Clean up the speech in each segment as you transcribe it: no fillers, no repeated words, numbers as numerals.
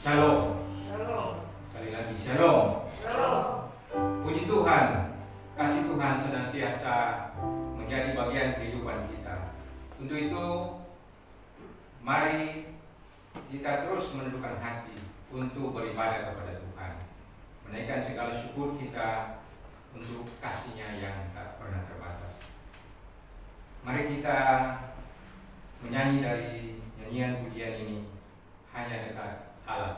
Shalom. Shalom. Sekali lagi shalom. Shalom. Puji Tuhan, kasih Tuhan senantiasa menjadi bagian kehidupan kita. Untuk itu, mari kita terus menundukkan hati untuk beribadah kepada Tuhan, menaikkan segala syukur kita untuk kasih-Nya yang tak pernah terbatas. Mari kita menyanyi dari nyanyian pujian ini, hanya dekat Allah.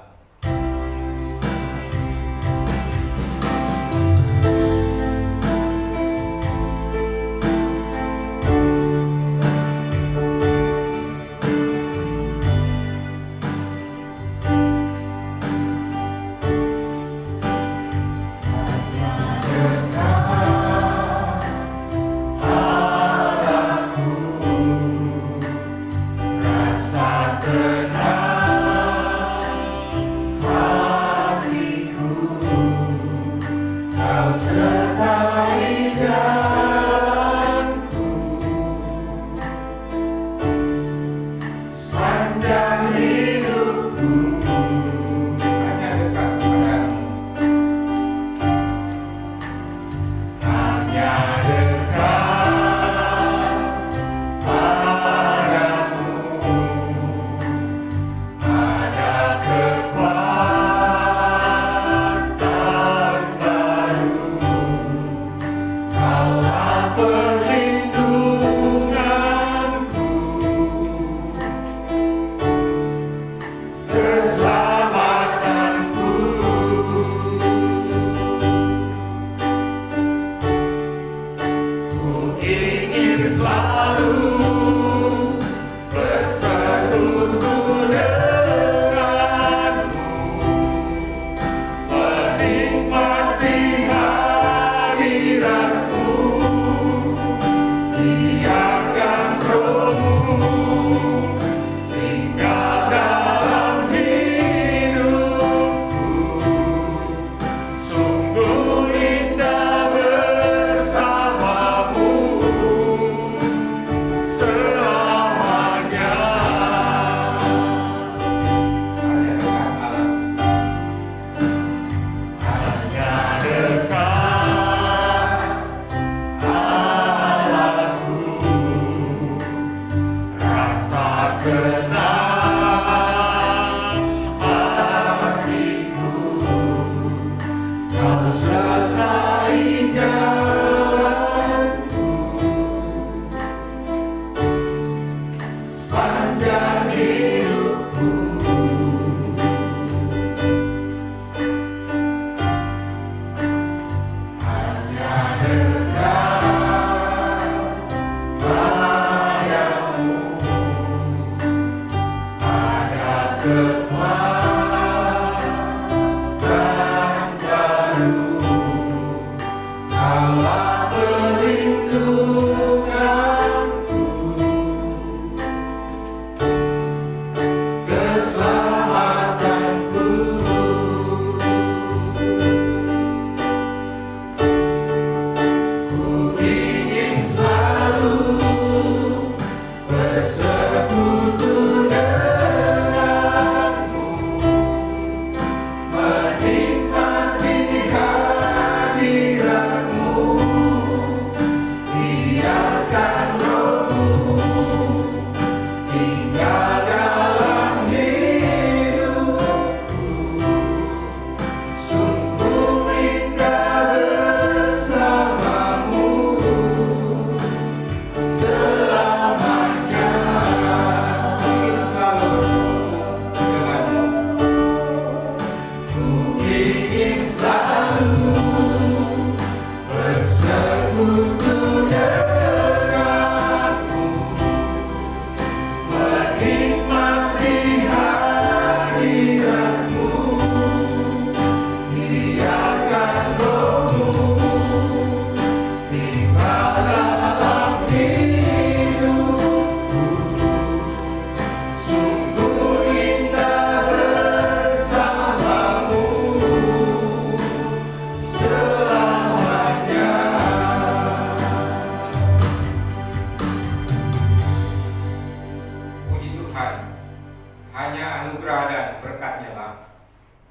Hanya anugerah dan berkat-Nya lah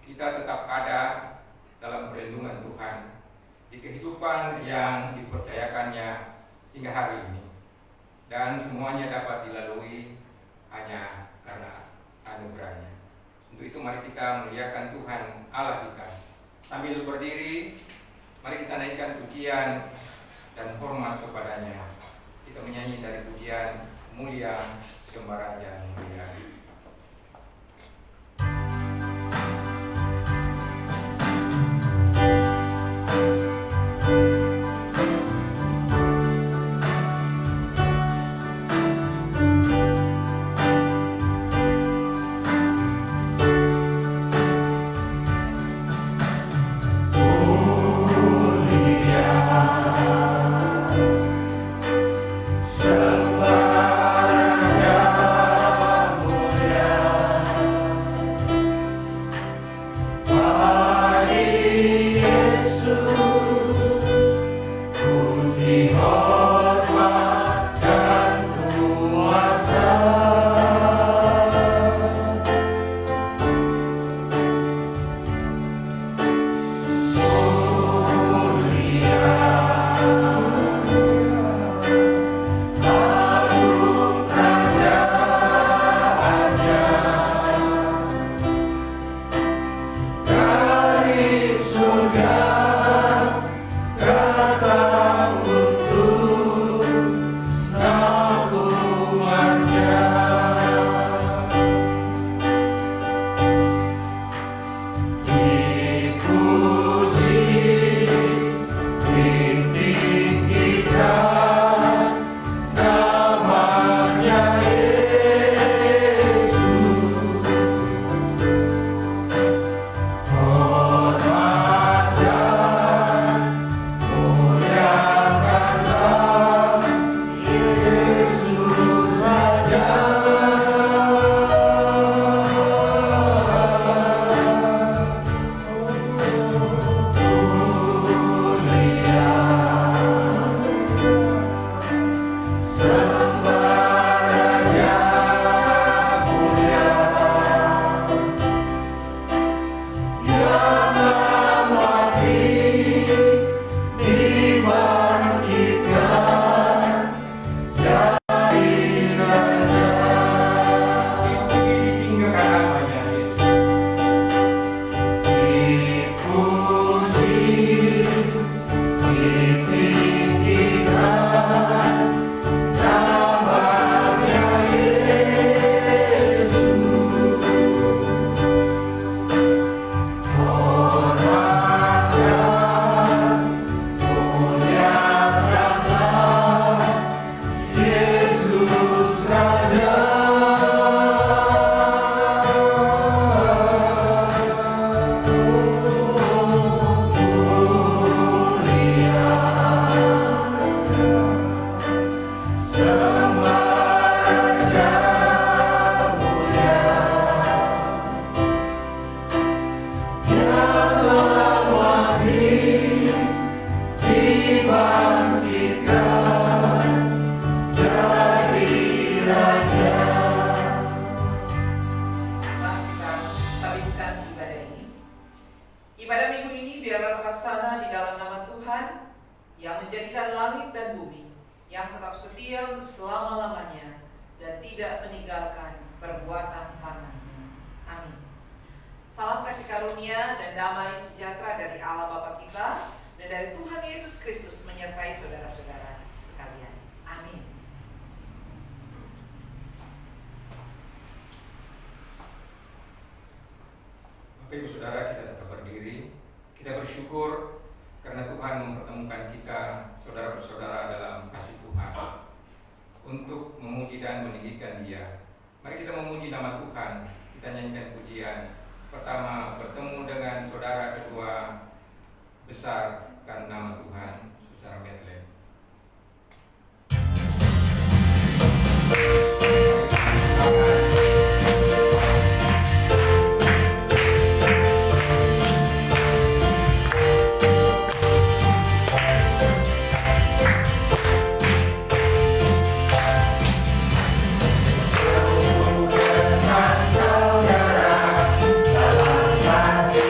kita tetap ada dalam perlindungan Tuhan di kehidupan yang dipercayakannya hingga hari ini, dan semuanya dapat dilalui hanya karena anugerahnya. Untuk itu mari kita muliakan Tuhan Allah kita. Sambil berdiri, mari kita naikkan pujian dan hormat kepadanya. Kita menyanyi dari pujian Mulia Sembah Raja Mulia. Bapak Ibu Saudara, kita tetap berdiri. Kita bersyukur karena Tuhan mempertemukan kita, saudara-saudara, dalam kasih Tuhan untuk memuji dan meninggikan Dia. Mari kita memuji nama Tuhan. Kita nyanyikan pujian. Pertama, bertemu dengan saudara, kedua, besarkan nama Tuhan secara Bethlehem. Saudara dalam kasih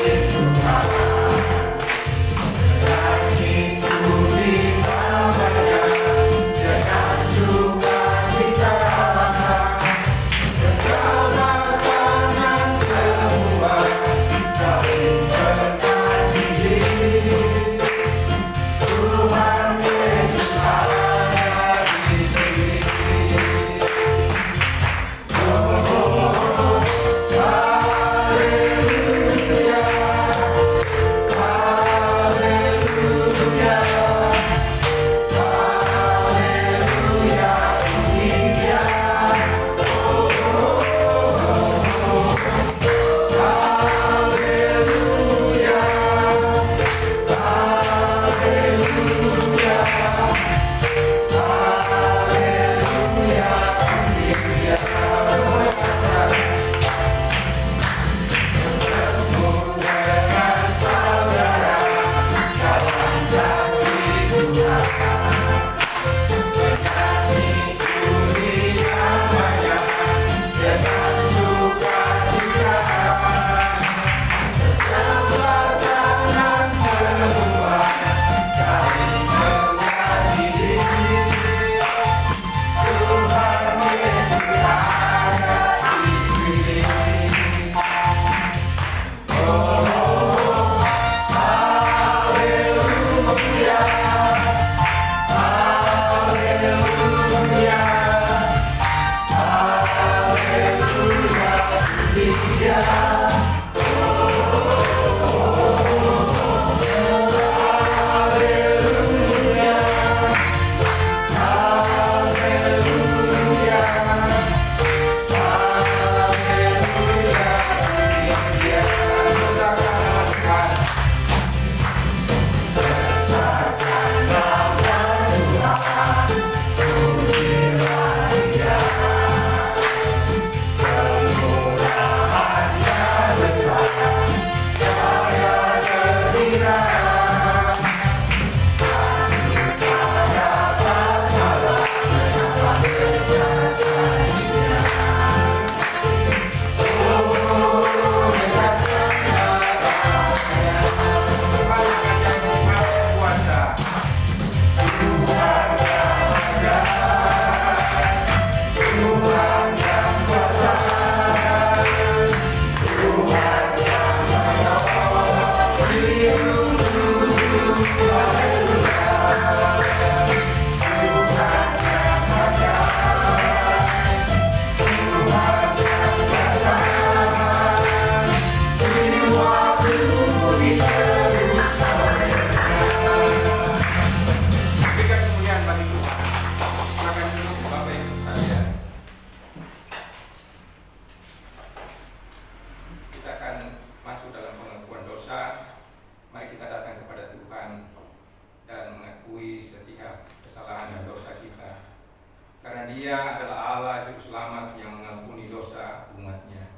Dia adalah Allah Juru Selamat yang mengampuni dosa umat-Nya.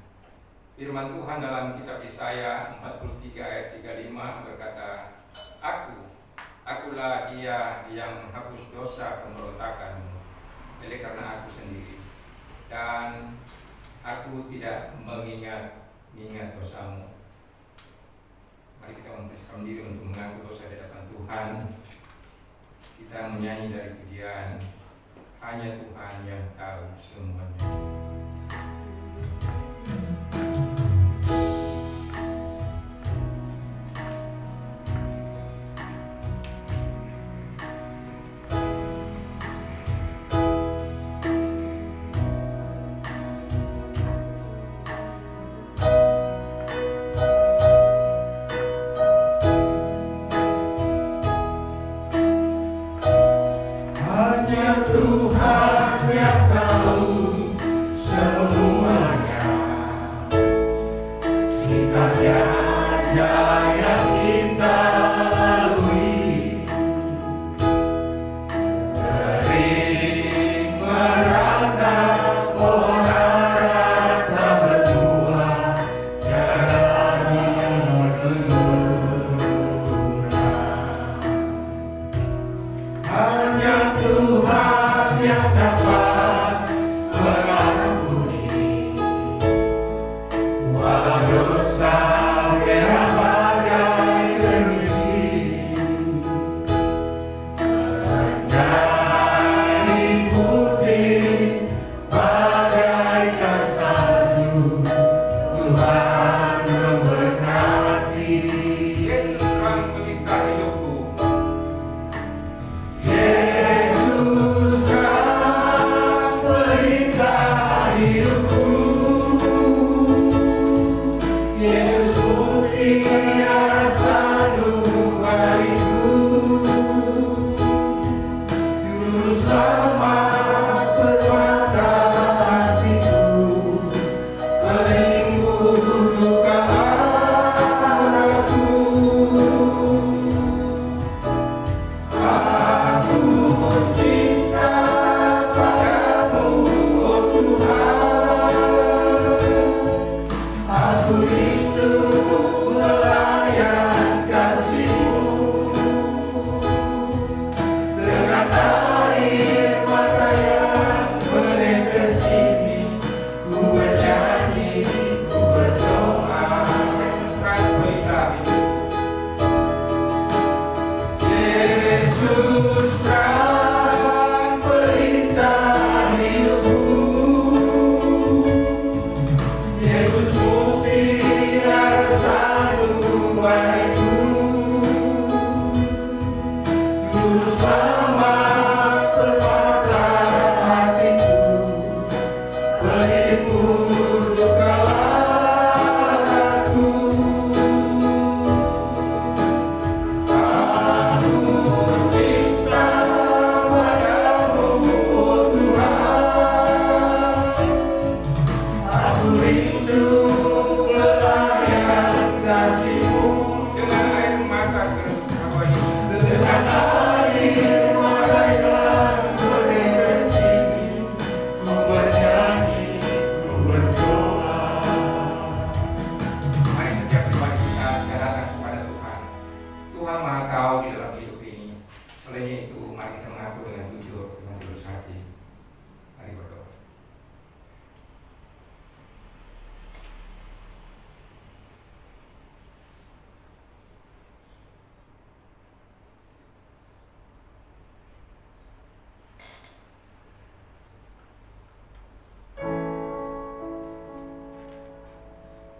Firman Tuhan dalam kitab Yesaya 43 ayat 35 berkata, Akulah Dia yang menghapus dosa pemberontakanmu, oleh karena Aku sendiri, dan Aku tidak mengingat dosamu. Mari kita mempersiapkan diri untuk mengaku dosa di hadapan Tuhan. Kita menyanyi dari pujian, hanya Tuhan yang tahu semuanya.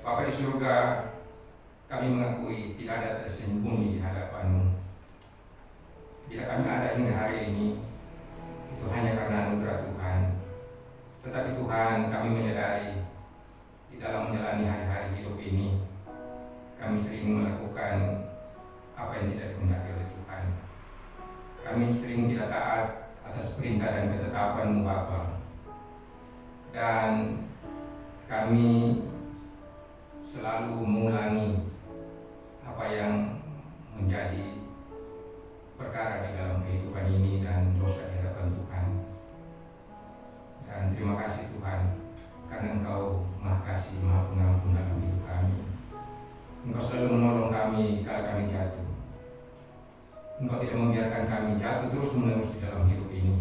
Bapa di surga, kami mengakui tidak ada tersembunyi di hadapan-Mu. Bila kami ada hingga hari ini, itu hanya karena anugerah Tuhan. Tetapi Tuhan, kami menyadari di dalam menjalani hari-hari hidup ini, kami sering melakukan apa yang tidak dikehendaki oleh Tuhan. Kami sering tidak taat atas perintah dan ketetapan-Mu Bapa. Dan kami selalu mengulangi apa yang menjadi perkara di dalam kehidupan ini dan dosa di hadapan Tuhan. biarkanlah kami jatuh. Engkau tidak membiarkan kami jatuh terus-menerus di dalam hidup ini.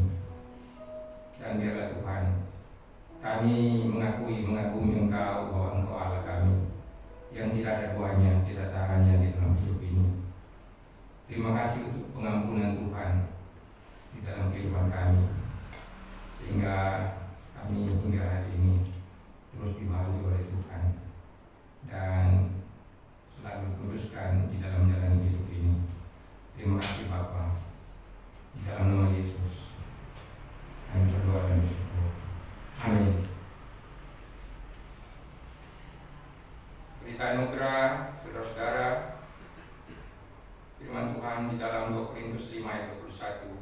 Dan biarlah Tuhan, kami mengagumi Engkau bahwa Engkau Allah kami yang tidak ada duanya, tidak tarannya di dalam hidup ini. Terima kasih untuk pengampunan Tuhan di dalam kehidupan kami, sehingga kami hingga hari ini terus dibaharui oleh Tuhan dan selalu dikuduskan di dalam jalan hidup ini. Terima kasih Bapa, di dalam nama Yesus kami berdoa dan bersyukur. Amin. Berita anugerah, saudara-saudara, firman Tuhan di dalam 2 Korintus 5 ayat 21.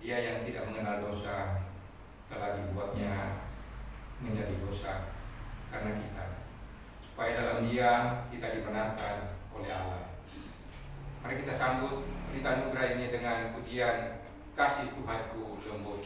Dia yang tidak mengenal dosa telah dibuatnya menjadi dosa karena kita, supaya dalam Dia kita dibenarkan oleh Allah. Mari kita sambut berita anugerah ini dengan pujian Kasih Tuhanku Lembut.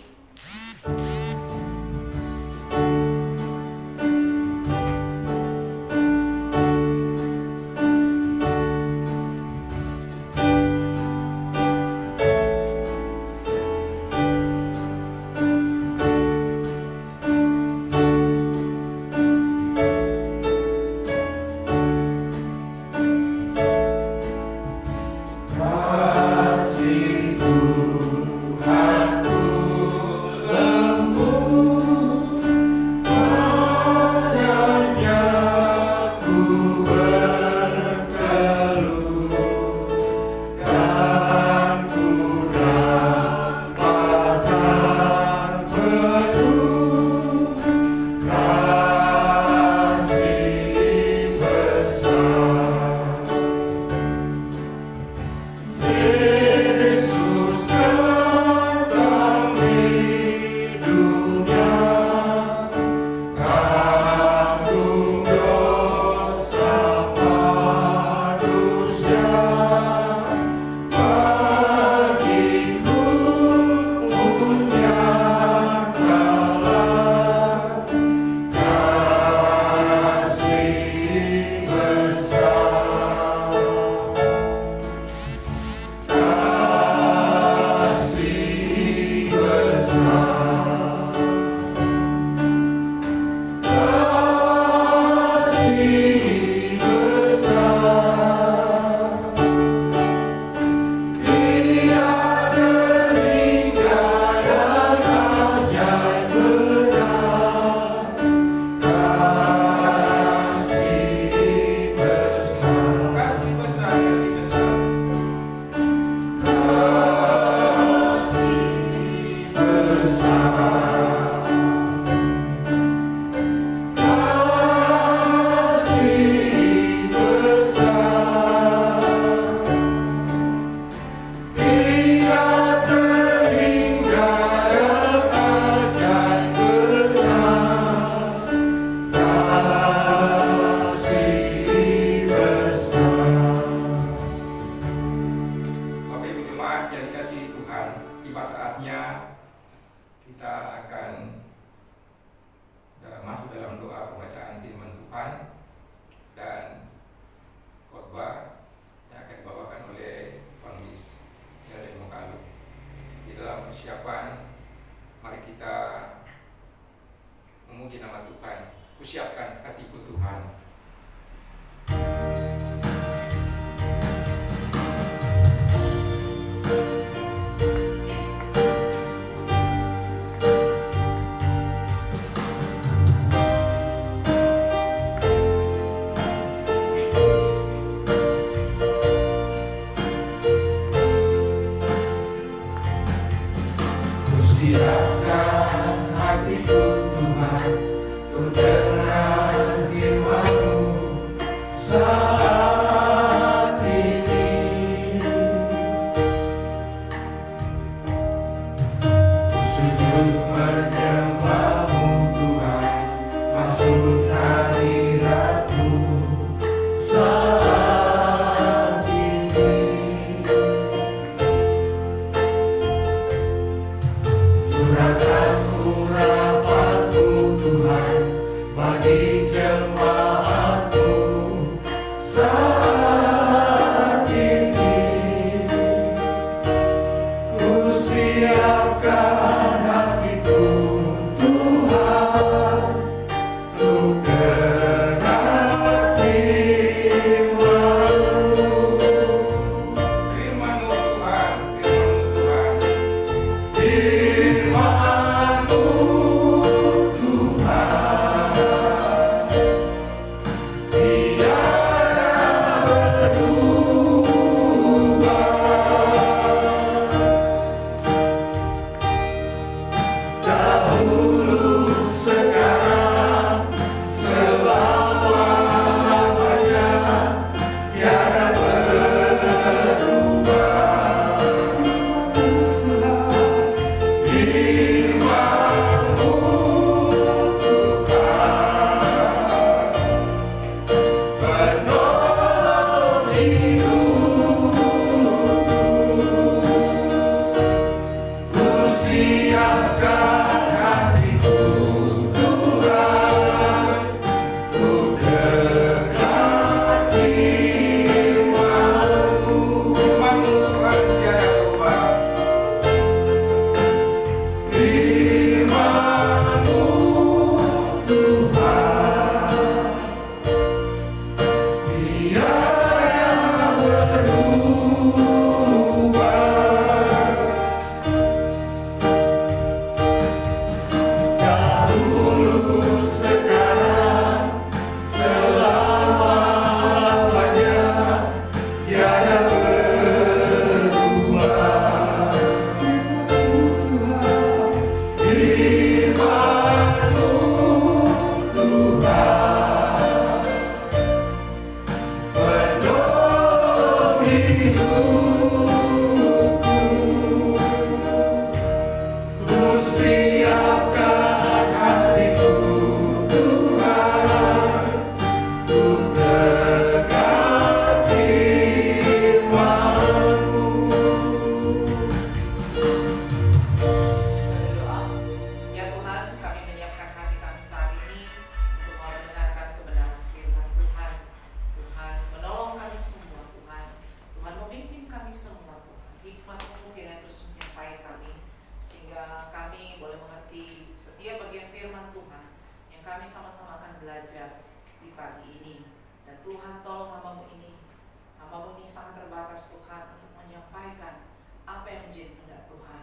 Dan Tuhan tolong hamba-Mu ini sangat terbatas Tuhan untuk menyampaikan apa yang menjadi kehendak Tuhan.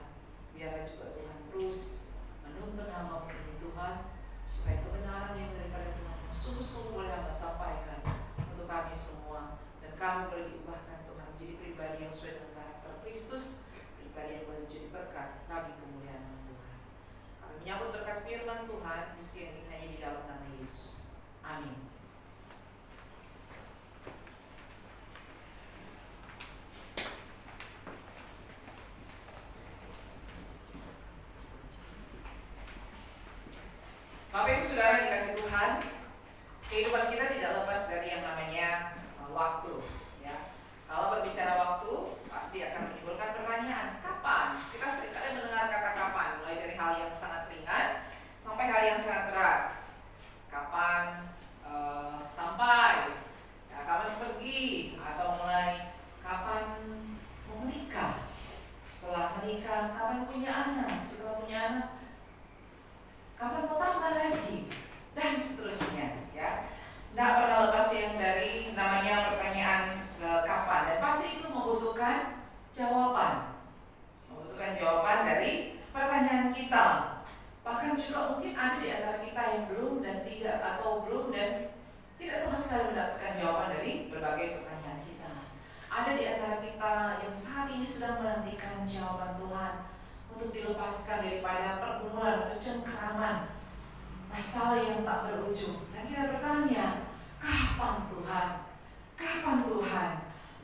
Biarlah juga Tuhan terus menuntun hamba-Mu ini Tuhan, supaya kebenaran yang daripada Tuhan sungguh-sungguh boleh hamba sampaikan untuk kami semua, dan kami boleh diubahkan Tuhan menjadi pribadi yang sesuai dengan karakter Kristus, pribadi yang boleh menjadi berkat bagi kemuliaan nama Tuhan. Kami menyambut berkat firman Tuhan di siang ini hanya di dalam nama Yesus. Amin. Bapak Ibu Saudara dikasih Tuhan, kehidupan kita tidak lepas dari yang namanya waktu, ya. Kalau berbicara waktu, pasti akan menimbulkan pertanyaan, kapan? Kita seringkali mendengar kata kapan, mulai dari hal yang sangat ringan sampai hal yang sangat berat. Kapan sampai, ya, kapan pergi, atau mulai kapan mau menikah. Setelah menikah, kapan punya anak? Setelah punya anak, kapan mau tambah lagi, dan seterusnya, ya. Tidak pernah lepas yang dari namanya pertanyaan kapan, dan pasti itu membutuhkan jawaban dari pertanyaan kita. Bahkan juga mungkin ada di antara kita yang belum dan tidak, atau belum dan tidak sama sekali mendapatkan jawaban dari berbagai pertanyaan kita. Ada di antara kita yang saat ini sedang menantikan jawaban Tuhan untuk dilepaskan daripada pergumulan atau cengkeraman masalah yang tak berujung. Dan kita bertanya, kapan Tuhan? Kapan Tuhan?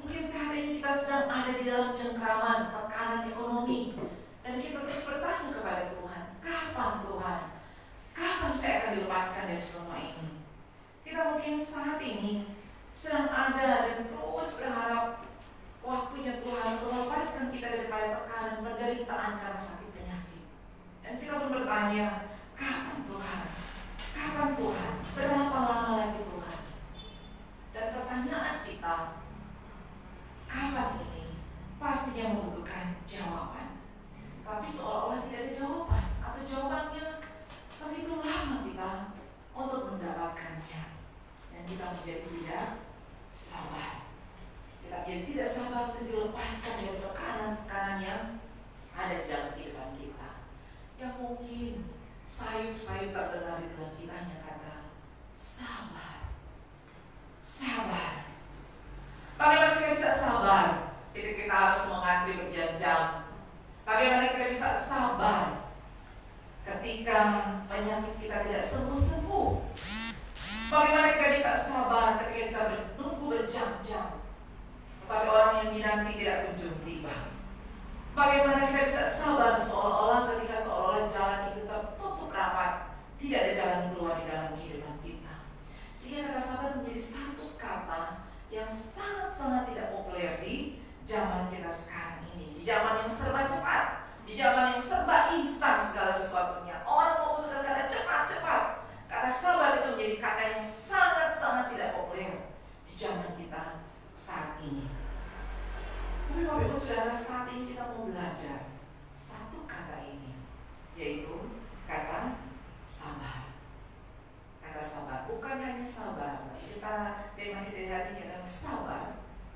Mungkin saat ini kita sedang ada di dalam cengkeraman, tekanan ekonomi, dan kita terus bertanya kepada Tuhan, kapan Tuhan? Kapan saya akan dilepaskan dari semua ini? Kita mungkin saat ini sedang ada dan terus berharap waktunya Tuhan untuk melepaskan kita daripada tekanan penderitaan karena sakit penyakit. Dan kita pun bertanya, kapan Tuhan? Kapan Tuhan? Berapa lama lagi Tuhan? Dan pertanyaan kita, kapan ini? Pastinya membutuhkan jawaban. Tapi seolah-olah tidak ada jawaban, atau jawabannya begitu lama kita untuk mendapatkannya. Dan kita menjadi tidak sabar. Kita menjadi tidak sabar untuk dilepaskan dari tekanan-tekanan yang ada di dalam kehidupan kita. Yang mungkin sayup-sayup terdengar di dalam kita hanya kata sabar. Sabar. Bagaimana kita bisa sabar ketika kita harus mengantri berjam-jam? Bagaimana kita bisa sabar ketika penyakit kita tidak sembuh-sembuh? Bagaimana kita bisa sabar ketika kita menunggu berjam-jam, tetapi orang yang dinanti tidak kunjung tiba? Bagaimana kita bisa sabar seolah-olah ketika seolah-olah jalan itu tertutup rapat, tidak ada jalan keluar di dalam kehidupan kita? Sehingga kata sabar menjadi satu kata yang sangat-sangat tidak populer di zaman kita sekarang ini. Di zaman yang serba cepat, di zaman yang serba instan segala sesuatunya. Orang membutuhkan kata cepat-cepat. Kata sabar itu menjadi kata yang sangat-sangat tidak populer di zaman kita saat ini. Tapi Bapak Ibu Saudara, saat ini kita mau belajar satu kata ini, yaitu kata sabar. Kata sabar, bukan hanya sabar, tapi tema kita hari ini adalah sabar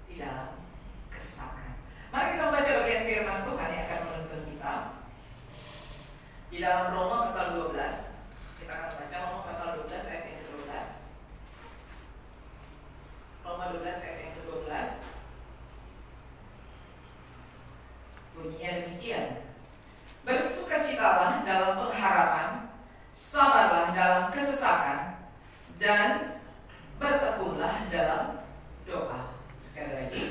di dalam kesesakan. Mari kita membaca bagian firman Tuhan yang akan menuntun kita di dalam Roma pasal 12. Kita akan baca Roma pasal 12 ayat yang ke-12. Roma 12 ayat yang ke-12. Bunyinya demikian. Bersukacitalah dalam pengharapan, sabarlah dalam kesesakan, dan bertekunlah dalam doa. Sekali lagi,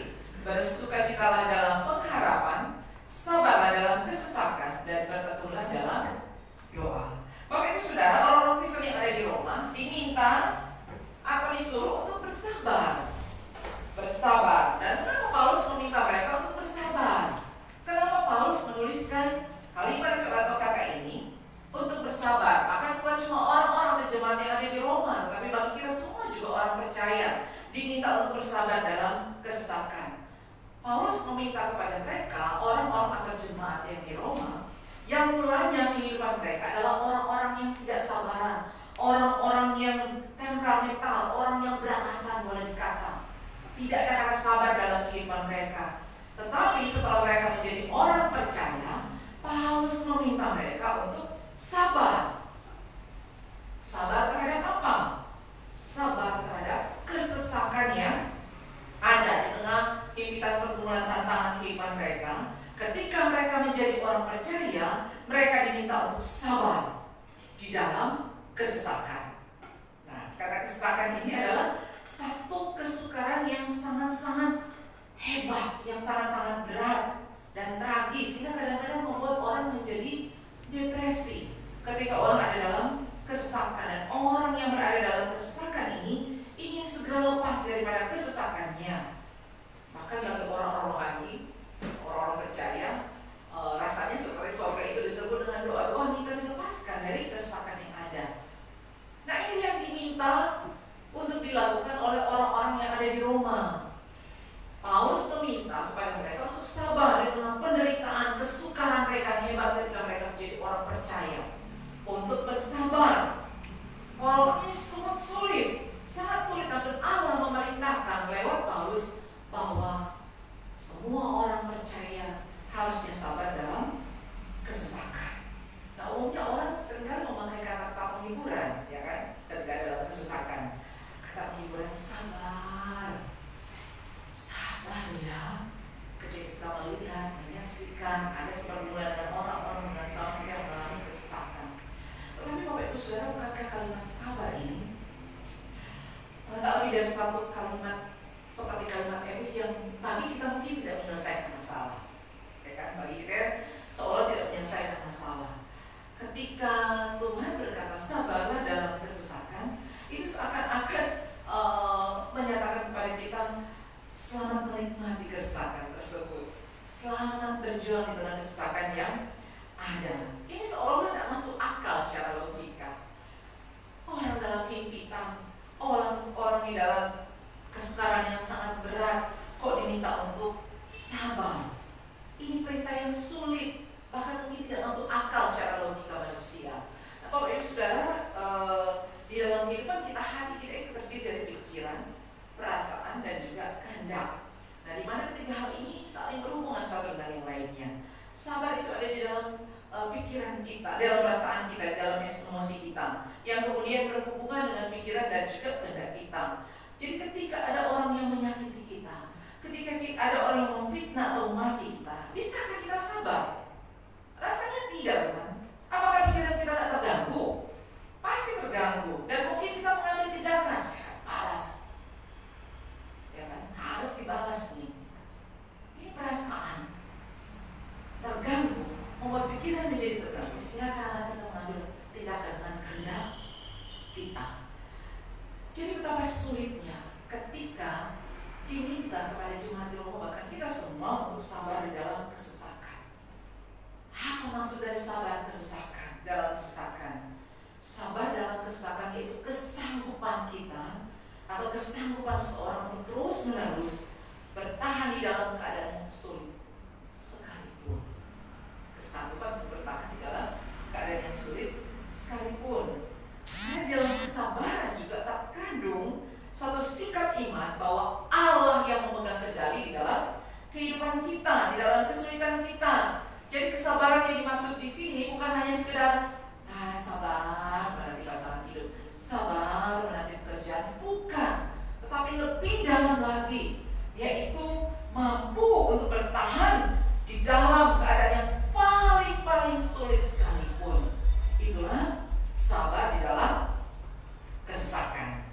bersukacitalah dalam pengharapan, sabarlah dalam kesesakan, dan bertekunlah dalam doa. Bapak Ibu Saudara, orang-orang Kristen yang ada di Roma diminta atau disuruh untuk bersabar. Bersabar. Dan mengapa Paulus meminta mereka untuk bersabar? Kenapa Paulus menuliskan kalimat atau kata ini untuk bersabar? Akan bukan cuma orang-orang atau jemaat yang ada di Roma, tapi bagi kita semua juga orang percaya diminta untuk bersabar dalam kesesakan. Paulus meminta kepada mereka, orang-orang atau jemaat yang di Roma, yang mulanya kehidupan mereka adalah orang-orang yang tidak sabaran, orang-orang yang temperamental, orang yang beratasan boleh tidak ada kata sabar dalam kehidupan mereka. Tetapi setelah mereka menjadi orang percaya, Paulus meminta mereka untuk sabar. Sabar terhadap apa? Sabar terhadap kesesakan yang ada di tengah himpitan pergumulan tantangan kehidupan mereka. Ketika mereka menjadi orang percaya, mereka diminta untuk sabar di dalam kesesakan. Nah, kata kesesakan ini adalah satu kesukaran yang sangat-sangat hebat, yang sangat-sangat berat dan tragis, sehingga kadang-kadang membuat orang menjadi depresi ketika orang ada dalam kesesakan. Dan orang yang berada dalam kesesakan ini ingin segera lepas daripada kesesakannya. Bahkan bagi orang-orang rohani, orang-orang percaya, rasanya seperti surga itu disebut dengan doa-doa minta dilepaskan dari kesesakan yang ada. Nah, ini yang diminta untuk dilakukan oleh orang-orang yang ada di Roma. Paulus meminta kepada mereka untuk sabar di tengah penderitaan, kesukaran mereka yang hebat ketika mereka menjadi orang percaya. Untuk bersabar. Walaupun ini sangat sulit, namun Allah memerintahkan lewat Paulus bahwa semua orang percaya harusnya sabar dalam kesesakan. Nah, umumnya orang seringkali memakai kata-kata penghiburan, ya kan? Ketika dalam kesesakan, kata penghiburan sabar ya. Ketika kita melihat, menyaksikan ada sepergumulan dengan orang-orang dengan sabar yang mengalami kesesakan. Tetapi Bapak Ibu Saudara, bukankah kalimat sabar ini tak lebih dari satu kalimat seperti kalimat etis yang bagi kita mungkin tidak menyelesaikan masalah, ya kan? Bagi kita seolah tidak menyelesaikan masalah. Ketika Tuhan berkata sabarlah dalam kesesakan, itu seakan-akan menyatakan kepada kita selamat menikmati kesesakan tersebut, selamat berjuang di tengah kesesakan yang ada. Ini seolah-olah tidak masuk akal secara logika. Orang dalam himpitan, orang di dalam kesukaran yang sangat berat, kok diminta untuk sabar? Ini perintah yang sulit, bahkan mungkin tidak masuk akal secara logika manusia. Nah, Bapak Ibu Saudara, di dalam kehidupan kita itu terdiri dari pikiran, perasaan, dan juga kehendak. Nah, di mana ketiga hal ini saling berhubungan satu dengan yang lainnya. Sabar itu ada di dalam pikiran kita, dalam perasaan kita, dalam emosi kita, yang kemudian berhubungan dengan pikiran dan juga kehendak kita. Jadi ketika ada orang yang menyakiti kita, ketika ada orang yang memfitnah atau memaki kita, bisakah kita sabar? Rasanya tidak, bukan? Apakah pikiran kita tidak terganggu? Pasti terganggu, dan mungkin kita mengambil tindakan, saya balas, ya kan? Harus dibalas nih. Ini perasaan terganggu, membuat pikiran menjadi terganggu, sehingga kadang-kadang kita mengambil tindakan dengan kehendak kita. Jadi betapa sulitnya ketika diminta kepada jemaat di Roma, bahkan kita semua, untuk sabar di dalam kesesakan. Apa maksud dari sabar kesesakan? Dalam kesesakan, sabar dalam kesesakan yaitu kesanggupan kita atau kesanggupan seorang untuk terus-menerus bertahan di dalam keadaan yang sulit sekalipun. Kesanggupan untuk bertahan di dalam keadaan yang sulit sekalipun. Dan dalam kesabaran juga terkandung satu sikap iman bahwa Allah yang memegang kendali di dalam kehidupan kita, di dalam kesulitan kita. Jadi kesabaran yang dimaksud di sini bukan hanya sekedar sabar menanti pasangan hidup, sabar menanti pekerjaan, bukan. Tetapi lebih dalam lagi, yaitu mampu untuk bertahan di dalam keadaan yang paling sulit sekalipun. Itulah sabar di dalam kesesakan.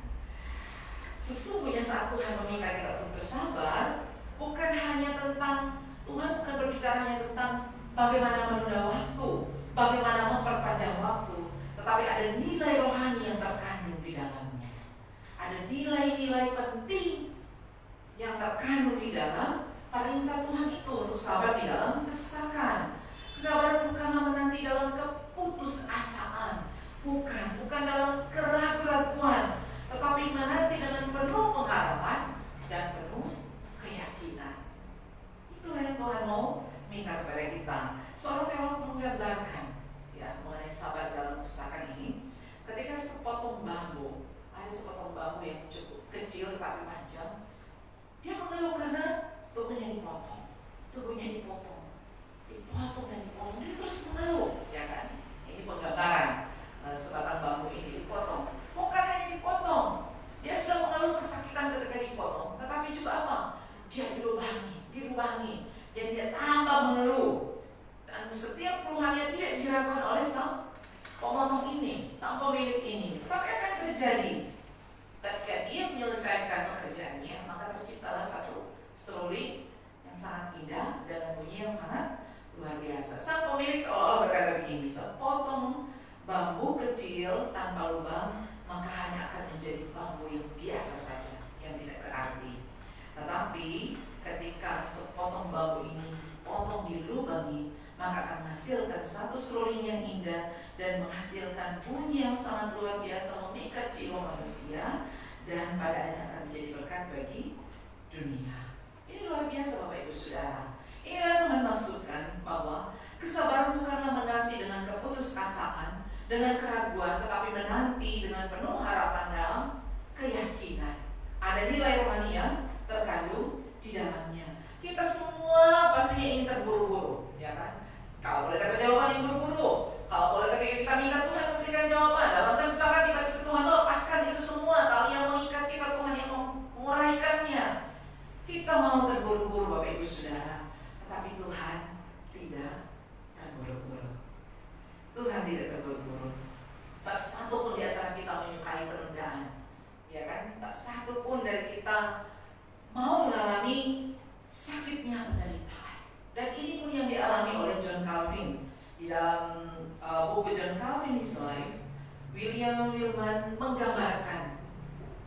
Sesungguhnya saat Tuhan meminta kita untuk bersabar, bukan hanya tentang, Tuhan bukan berbicara hanya tentang bagaimana menunda waktu, bagaimana memperpanjang waktu, tetapi ada nilai rohani yang terkandung di dalamnya. Ada nilai-nilai penting yang terkandung di dalam perintah Tuhan itu untuk sabar di dalam kesesakan. Kesabaran bukanlah menanti dalam keputusasaan, bukan dalam keraguan-raguan, tetapi menanti dengan penuh pengharapan dan penuh keyakinan. Itulah yang Tuhan mau minta kepada kita. Seorang teolog menggambarkan mengenai sabar dalam kesesakan ini, ketika sepotong bambu, ada sepotong bambu yang cukup kecil tetapi panjang, dipotong, tubuhnya dipotong dan dipotong, dia terus mengeluh, ya kan? Ini penggambaran sebatang bambu ini dipotong. Bukan hanya dipotong, dia sudah mengeluh kesakitan ketika dipotong, tetapi juga apa? Dia dilubangi, dan dia tambah mengeluh. Dan setiap keluhannya tidak diragukan oleh sang pemotong ini, sang pemilik ini. Tapi apa yang terjadi? Ketika dia menyelesaikan pekerjaannya, maka terciptalah satu seruling yang sangat indah dengan bunyi yang sangat luar biasa. Sang pemilik seolah-olah berkata begini, sepotong bambu kecil tanpa lubang, maka hanya akan menjadi bambu yang biasa saja, yang tidak berarti. Tetapi ketika sepotong bambu ini potong dilubangi, maka akan menghasilkan satu seruling yang indah dan menghasilkan bunyi yang sangat luar biasa, memikat jiwa manusia, dan pada akhirnya akan menjadi berkat bagi dunia. Ini luar biasa Bapak Ibu Saudara. Inilah Tuhan maksudkan bahwa kesabaran bukanlah menanti dengan keputusasaan, dengan keraguan, tetapi menanti dengan penuh harapan dalam keyakinan. Ada nilai rohani yang terkandung di dalamnya. Kita semua pastinya ingin terburu-buru, ya kan? Kalau boleh dapat jawaban yang buru-buru, kalau boleh ketika kita minta Tuhan memberikan jawaban, dalam kesesakan tiba-tiba Tuhan lepaskan itu semua, tali yang mengikat kita Tuhan yang menguraikannya. Kita mau terburu-buru Bapak Ibu Saudara, tetapi Tuhan tidak terburu-buru. Tuhan tidak terburu-buru. Tak satu pun di antara kita menyukai penundaan, ya kan? Tak satu pun dari kita mau mengalami sakitnya penderitaan. Dan ini pun yang dialami oleh John Calvin. Di dalam buku John Calvin His Life, William Wilman menggambarkan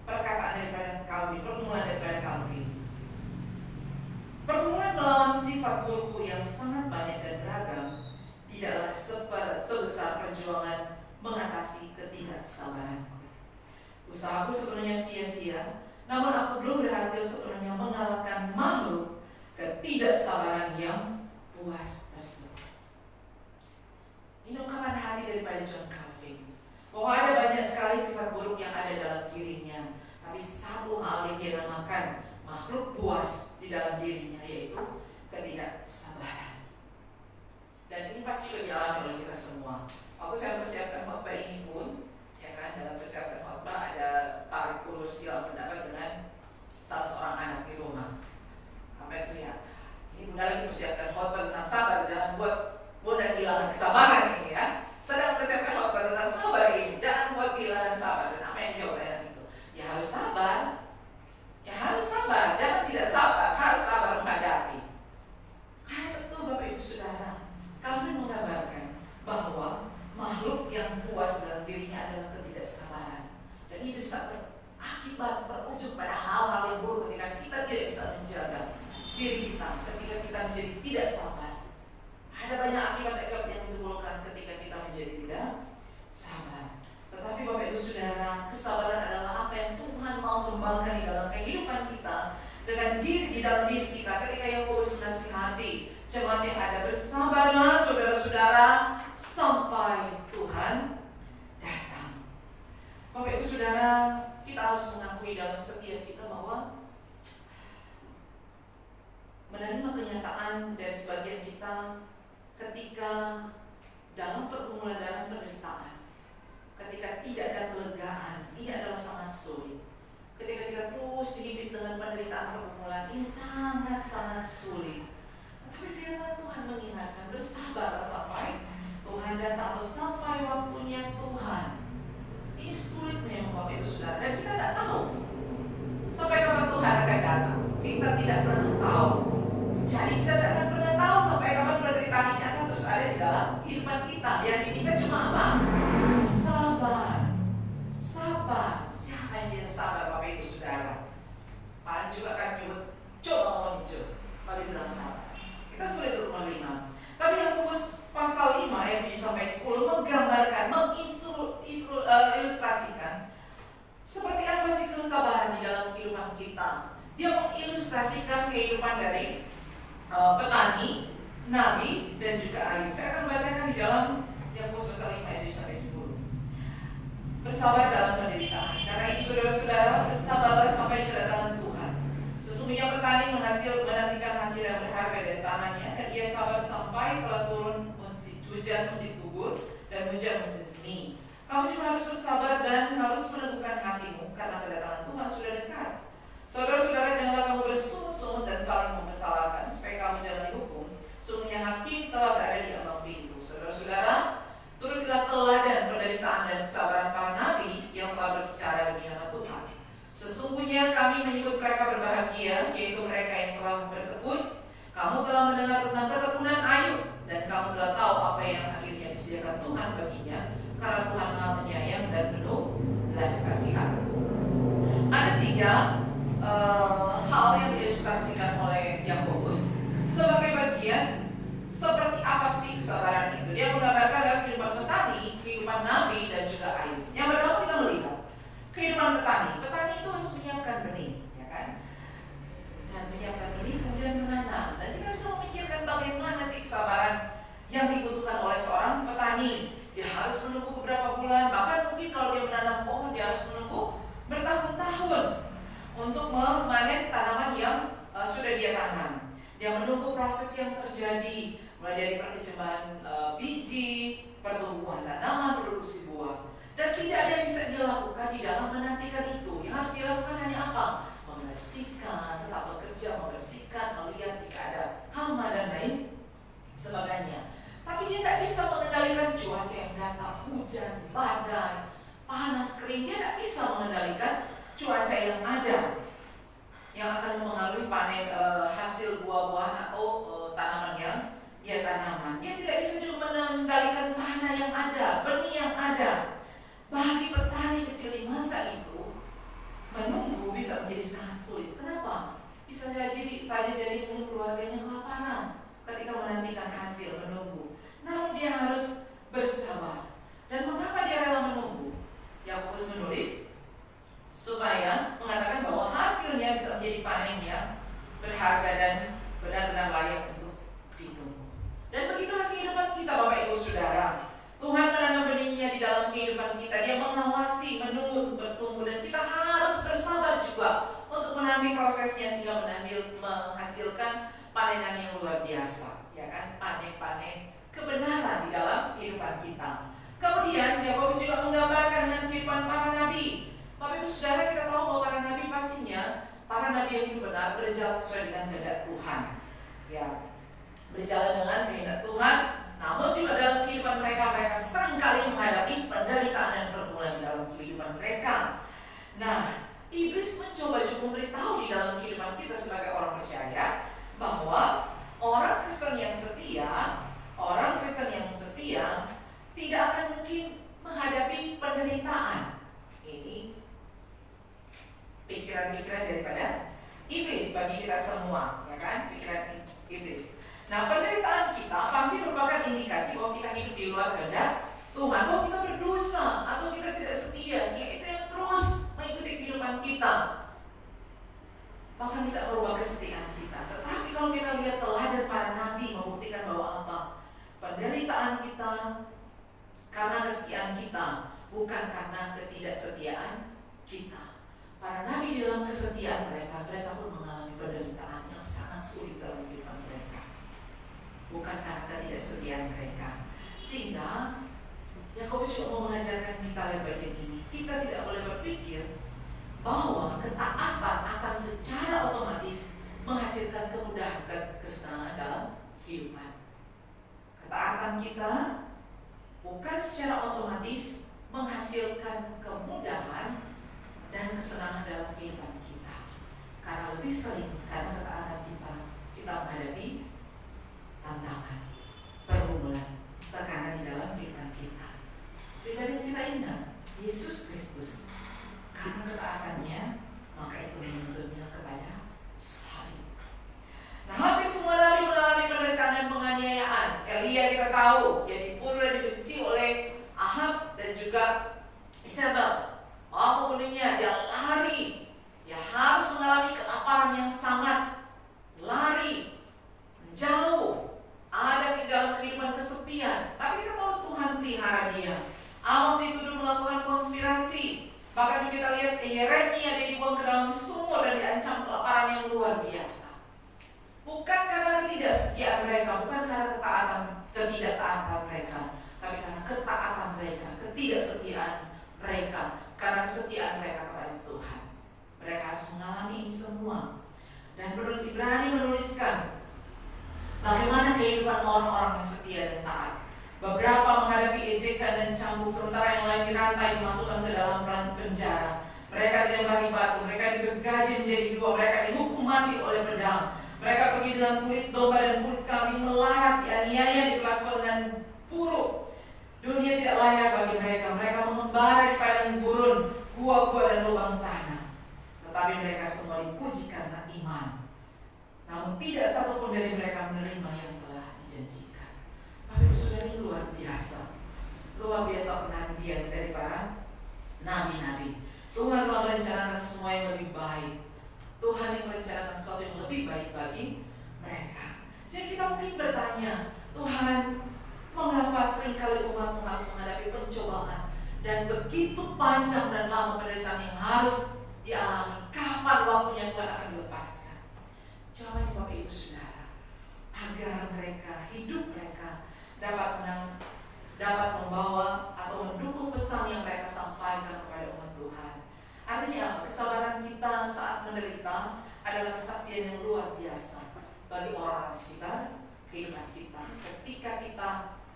perkataan daripada Calvin, pergumulan daripada Calvin. Pergumulan melawan sifat burukku yang sangat banyak dan beragam tidaklah sebesar perjuangan mengatasi ketidaksabaranku. Usahaku sepenuhnya sia-sia, namun aku belum berhasil sepenuhnya mengalahkan makhluk ketidaksabaran yang puas tersebut. Ini ungkapan hati daripada John Calvin, bahwa ada banyak sekali sifat buruk yang ada dalam dirinya, tapi satu hal yang dia namakan makhluk puas di dalam dirinya, yaitu ketidaksabaran. Dan ini pasti juga dialami oleh kita semua. Waktu saya persiapkan khotbah ini pun, ya kan, dalam persiapkan khotbah ada tarik ulur silang pendapat dengan salah seorang anak di rumah. Sampai teriak, ini bunda lagi persiapkan khotbah tentang sabar, jangan buat bunda kehilangan kesabaran ini ya. Sedang persiapkan khotbah tentang sabar ini, jangan buat kehilangan sabar. Dan apa yang dijawab oleh anak itu? Ya harus sabar. Ya harus sabar, jangan tidak sabar, harus sabar menghadapi. Karena betul Bapak Ibu Saudara, Calvin menggambarkan bahwa makhluk yang puas dalam dirinya adalah ketidaksabaran. Dan itu bisa berakibat berujung pada hal-hal yang buruk ketika kita tidak bisa menjaga diri kita, ketika kita menjadi tidak sabar. Ada banyak akibat-akibat yang ditimbulkan ketika kita menjadi tidak sabar. Tetapi Bapak Ibu Saudara, kesabaran adalah apa yang Tuhan mau kembangkan di dalam kehidupan kita, dengan diri di dalam diri kita. Ketika Yakobus menasihati jemaat yang ada, bersabarlah saudara-saudara sampai Tuhan datang. Bapak Ibu Saudara, kita harus mengakui dalam setiap kita bahwa menerima kenyataan dari sebagian kita ketika dalam pergumulan, dalam penderitaan, ketika tidak ada kelegaan, ini adalah sangat sulit. Ketika kita terus dihimpit dengan penderitaan pergumulan, ini sangat-sangat sulit. Tetapi firman Tuhan mengingatkan, bersabarlah sampai Tuhan datang, atau sampai waktunya Tuhan. Ini sulit memang Bapak Ibu Saudara, dan kita tidak tahu sampai kapan Tuhan akan datang. Kita tidak pernah tahu. Jadi kita tidak akan pernah tahu sampai kapan penderitaan ini akan terus ada di dalam kehidupan kita. Yang diminta cuma apa? Sabar. Sabar. Siapa yang tidak sabar Bapak Ibu Saudara? Paling juga akan menyebut, coba mau dicoba. Kalau dibilang sabar, kita sulit untuk menerima. Tapi Yakobus pasal 5 ayat 7-10 menggambarkan, mengilustrasikan seperti apa sih kesabaran di dalam kehidupan kita. Dia mengilustrasikan kehidupan dari petani, nabi, dan juga Ayub. Saya akan bacakan di dalam Yakobus pasal 5 ayat 7-10. Bersabar dalam penderitaan. Karena itu saudara-saudara, bersabarlah sampai kedatangan Tuhan. Sesungguhnya petani menantikan hasil yang hujan musim gugur dan hujan musim semi. Kamu juga harus bersabar dan harus meneguhkan hatimu karena kedatangan Tuhan sudah dekat. Saudara-saudara, janganlah kamu bersungut-sungut dan saling mempersalahkan supaya kamu jangan dihukum. Sungguhnya hakim telah berada di ambang pintu. Saudara-saudara, turutilah teladan penderitaan dan kesabaran para nabi yang telah berbicara demi nama Tuhan. Sesungguhnya kami menyebut mereka berbahagia, yaitu mereka yang telah bertekun. Kamu telah mendengar tentang keteguhan Ayub, dan kamu telah tahu apa yang akhirnya disediakan Tuhan baginya, karena Tuhan Maha Penyayang dan penuh belas kasihan. Ada 3 hal yang diilustrasikan oleh Yakobus sebagai bagian seperti apa sih kesabaran itu. Dia menggambarkan dalam kehidupan petani, kehidupan nabi, dan juga Ayub. Yang pertama kita melihat kehidupan petani. Petani itu harus menyiapkan benih, ya kan? Dan menyiapkan benih kemudian menanam. Dan kita bisa memikirkan bagaimana sih kesabaran yang dibutuhkan oleh seorang petani. Dia harus menunggu beberapa bulan, bahkan mungkin kalau dia menanam pohon dia harus menunggu bertahun-tahun untuk memanen tanaman yang sudah dia tanam. Dia menunggu proses yang terjadi, mulai dari perkembangan biji, pertumbuhan tanaman, produksi buah. Dan tidak ada yang bisa dia lakukan di dalam menantikan itu. Yang harus dilakukan hanya apa? Membersihkan, tetap bekerja, membersihkan, melihat jika ada hama dan lain sebagainya. Tapi dia tidak bisa mengendalikan cuaca yang datang, hujan, badai, panas, kering. Dia tidak bisa mengendalikan cuaca yang ada yang akan mempengaruhi panen hasil buah-buahan atau tanaman yang dia tanaman. Dia tidak bisa juga mengendalikan tanah yang ada, benih yang ada. Bagi petani kecil di masa itu, menunggu bisa menjadi sangat sulit. Kenapa? Bisa jadi mungkin keluarganya kelaparan ketika menantikan hasil menunggu. Namun dia harus bersabar. Dan mengapa dia rela menunggu? Yakobus menulis supaya mengatakan bahwa hasilnya bisa menjadi panen yang berharga dan benar-benar layak untuk ditunggu. Dan begitulah kehidupan kita, Bapak Ibu Saudara. Tuhan menanam benihnya di dalam kehidupan kita. Dia mengawasi, menunggu untuk bertumbuh, dan kita harus bersabar juga untuk menanti prosesnya sehingga menghasilkan panenan yang luar biasa, ya kan? Panen-panen kebenaran di dalam kehidupan kita. Kemudian Yakobus juga menggambarkan dengan kehidupan para nabi. Bapak Ibu Saudara, kita tahu bahwa para nabi pastinya para nabi yang hidup benar berjalan sesuai dengan kehendak Tuhan. Ya, berjalan dengan kehendak Tuhan. Namun juga dalam kehidupan mereka seringkali menghadapi penderitaan dan pergumulan di dalam kehidupan mereka. Nah, iblis mencoba juga memberitahu di dalam kehidupan kita sebagai orang percaya bahwa orang Kristen yang setia tidak akan mungkin menghadapi penderitaan. Ini pikiran-pikiran daripada iblis bagi kita semua, ya kan? Pikiran iblis. Nah, penderitaan kita pasti merupakan indikasi bahwa kita hidup di luar kehendak Tuhan, bahwa kita berdosa atau kita tidak setia, sehingga itu yang terus mengikuti kehidupan kita, bahkan bisa merubah kesetiaan kita. Tetapi kalau kita lihat teladan para nabi membuktikan bahwa apa? Penderitaan kita karena kesetiaan kita, bukan karena ketidaksetiaan kita. Para nabi dalam kesetiaan mereka pun mengalami penderitaan yang sangat sulit dalam kehidupan mereka, bukan karena ketidaksetiaan mereka. Sehingga Yakobus juga mau mengajarkan kita lewat bagian ini. Kita tidak boleh berpikir bahwa ketaatan akan secara otomatis menghasilkan kemudahan dan kesenangan dalam kehidupan. Ketaatan kita bukan secara otomatis menghasilkan kemudahan dan kesenangan dalam kehidupan kita. Karena lebih sering karena ketaatan kita menghadapi tantangan, pergumulan, tekanan di dalam kehidupan kita. Pribadi kita ingat Yesus Kristus, karena ketaatannya maka itu menuntunnya kepada salib. Nah, hampir semua nabi mengalami penderitaan dan penganiayaan. Elia kita tahu dia dibunuh dan dibenci oleh Ahab dan juga Isabel. Mau membunuhnya, dia lari. Dia harus mengalami kelaparan yang sangat, lari, menjauh, ada di dalam kehidupan kesepian. Tapi kita tahu Tuhan pelihara dia. Amos dituduh melakukan konspirasi. Bahkan kita lihat Yeremia dia dibuang ke dalam sumur dan diancam kelaparan yang luar biasa. Bukan karena ketidaksetiaan mereka, bukan karena ketidaktaatan mereka, tapi karena ketaatan mereka, ketidaksetiaan mereka, karena kesetiaan mereka kepada Tuhan. Mereka harus mengalami ini semua. Dan penulis Ibrani menuliskan bagaimana kehidupan orang-orang yang setia dan taat. Beberapa menghadapi ejekan dan cambuk, sementara yang lain dirantai, dimasukkan ke dalam penjara. Mereka dilempari batu, mereka digergaji menjadi dua, mereka dihukum mati oleh pedang. Mereka pergi dengan kulit domba dan kulit kambing, melarat, dianiaya, diperlakukan dengan buruk. Dunia tidak layak bagi mereka. Mereka mengembara di padang gurun, gua-gua dan lubang tanah. Tetapi mereka semua dipuji karena iman. Namun tidak satupun dari mereka menerima yang telah dijanjikan. Bapak Ibu Saudara, ini luar biasa. Luar biasa penantian dari para nabi-nabi. Tuhan telah merencanakan semua yang lebih baik. Tuhan yang merencanakan sesuatu yang lebih baik bagi mereka. Sehingga kita mungkin bertanya, Tuhan, mengapa seringkali umat harus menghadapi pencobaan dan begitu panjang dan lama penderitaan yang harus dialami? Kapan waktunya Tuhan akan dilepaskan? Jawabannya Bapak Ibu Saudara, agar mereka, hidup mereka dapat membawa atau mendukung pesan yang mereka sampaikan kepada umat Tuhan. Artinya apa? Kesabaran kita saat menderita adalah kesaksian yang luar biasa bagi orang-orang sekitar kehidupan kita. Ketika kita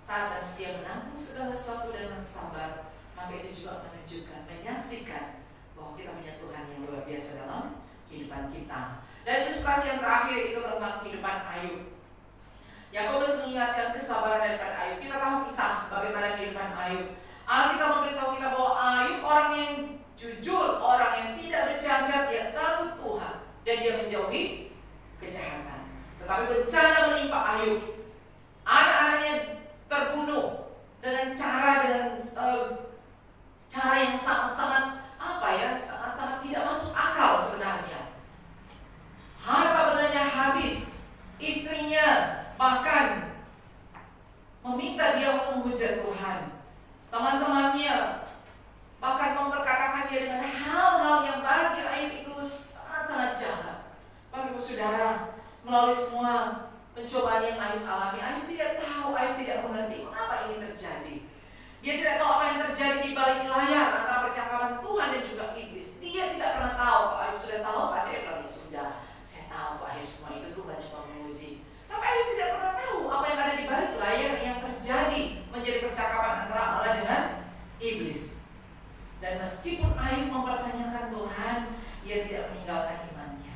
taat dan setia menanggung segala sesuatu dengan sabar, maka itu juga menunjukkan, menyaksikan bahwa kita punya Tuhan yang luar biasa dalam kehidupan kita. Dan ilustrasi yang terakhir itu tentang kehidupan Ayub. Yakobus mengingatkan kesabaran daripada Ayub. Kita tahu kisah bagaimana kehidupan Ayub. Alkitab memberitahu kita bahwa Ayub orang yang jujur, orang yang tidak bercacat, dia takut Tuhan dan dia menjauhi kejahatan. Tetapi bencana menimpa Ayub. Anak-anaknya terbunuh dengan cara yang sangat-sangat sangat-sangat tidak masuk akal sebenarnya. Harta bendanya habis, istrinya bahkan meminta dia untuk menghujat Tuhan. Teman-temannya bahkan memperkatakan dia dengan hal-hal yang bagi Ayub itu sangat-sangat jahat. Bapak Ibu Saudara, melalui semua pencobaan yang Ayub alami, Ayub tidak tahu, Ayub tidak mengerti mengapa ini terjadi. Dia tidak tahu apa yang terjadi di balik layar antara percakapan Tuhan dan juga iblis. Dia tidak pernah tahu. Kalau Ayub sudah tahu, pasti dia bilang, sudah, saya tahu Pak Ayub semua itu Tuhan cuma menguji. Tapi Ayub tidak pernah tahu apa yang ada di balik layar yang terjadi menjadi percakapan antara Allah dengan iblis. Dan meskipun Ayub mempertanyakan Tuhan, ia tidak meninggalkan imannya.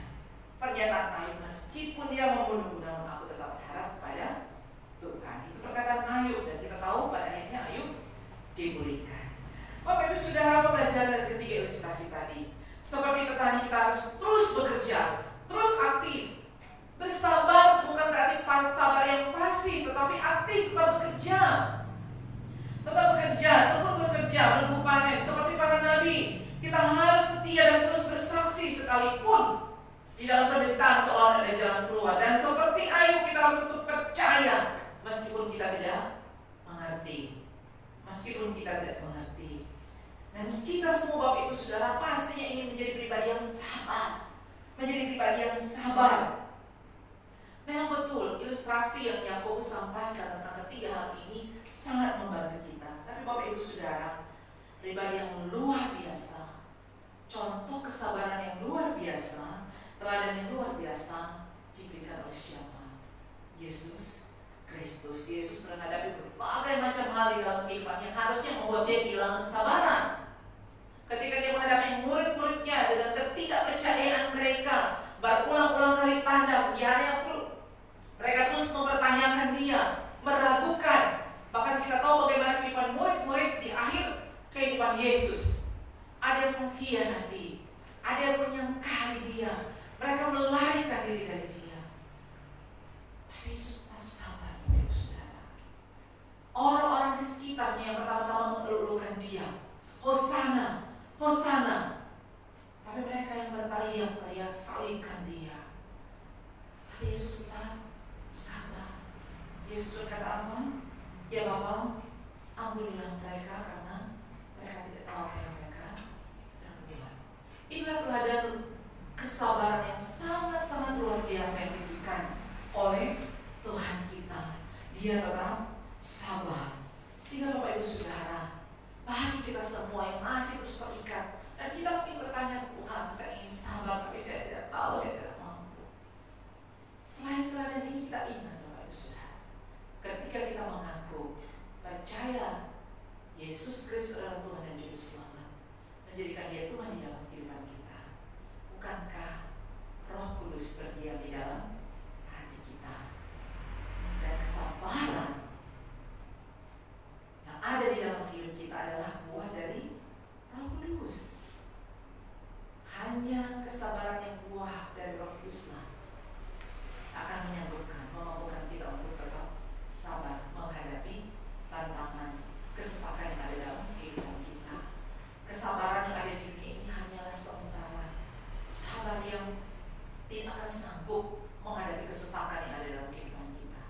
Pernyataan Ayub, meskipun dia membunuhku, namun aku tetap berharap pada Tuhan. Itu perkataan Ayub, dan kita tahu pada akhirnya Ayub dipulihkan. Bapak Ibu Saudara, pembelajaran dari ketiga ilustrasi tadi, seperti petani kita harus terus bekerja, terus aktif. Bersabar bukan berarti sabar yang pasif, tetapi aktif, tetap bekerja. Tetap bekerja, tekun bekerja, menunggu panen. Seperti para nabi, kita harus setia dan terus bersaksi sekalipun di dalam penderitaan seolah ada jalan keluar. Dan seperti Ayub, kita harus tetap percaya meskipun kita tidak mengerti. Meskipun kita tidak mengerti. Dan kita semua Bapak Ibu Saudara pastinya ingin menjadi pribadi yang sabar. Menjadi pribadi yang sabar. Memang betul, ilustrasi yang Yakobus sampaikan tentang ketiga hal ini sangat membantu kita. Tapi Bapak Ibu Saudara, pribadi yang luar biasa, contoh kesabaran yang luar biasa, teladan yang luar biasa diberikan oleh siapa? Yesus Kristus. Yesus menghadapi berbagai macam hal di dalam kehidupan yang harusnya membuat dia kehilangan kesabaran. Ketika dia menghadapi murid-muridnya dengan ketidakpercayaan mereka, berulang-ulang kali tanda, mereka terus mempertanyakan dia, meragukan. Bahkan kita tahu bagaimana kehidupan murid-murid di akhir kehidupan Yesus. Ada yang mengkhianati, ada yang menyangkali dia, mereka melarikan diri dari dia. Tapi Yesus tetap sabar, Bapak Ibu Saudara. Orang-orang di sekitarnya yang pertama-tama mengeluhkan dia, Hosana, Hosana. Tapi mereka yang berteriak-teriak, salibkan dia. Tapi Yesus tetap sabar. Yesus berkata apa? Ya Bapa, ampunilah mereka karena mereka tidak tahu apa yang mereka lakukan. Inilah teladan kesabaran yang sangat-sangat luar biasa yang diberikan oleh Tuhan kita. Dia tetap sabar. Sehingga Bapak Ibu Saudara, bagi kita semua yang masih terus terikat, dan kita mungkin bertanya, Tuhan, saya ingin sabar, tapi saya tidak tahu, saya tidak mampu. Selain teladan ini kita ingat Bapak Ibu Saudara, ketika kita mengaku percaya Yesus Kristus adalah Tuhan dan Juru Selamat, menjadikan Dia Tuhan di dalam kehidupan kita, bukankah Roh Kudus berdiam di dalam hati kita? Dan kesabaran yang ada di dalam hidup kita adalah buah dari Roh Kudus. Hanya kesabaran yang buah dari Roh Kuduslah akan menyanggup memampukan kita untuk tetap sabar menghadapi tantangan kesesakan yang ada dalam kehidupan kita. Kesabaran yang ada di dunia ini hanyalah sementara. Sabar yang tidak akan sanggup menghadapi kesesakan yang ada dalam kehidupan kita.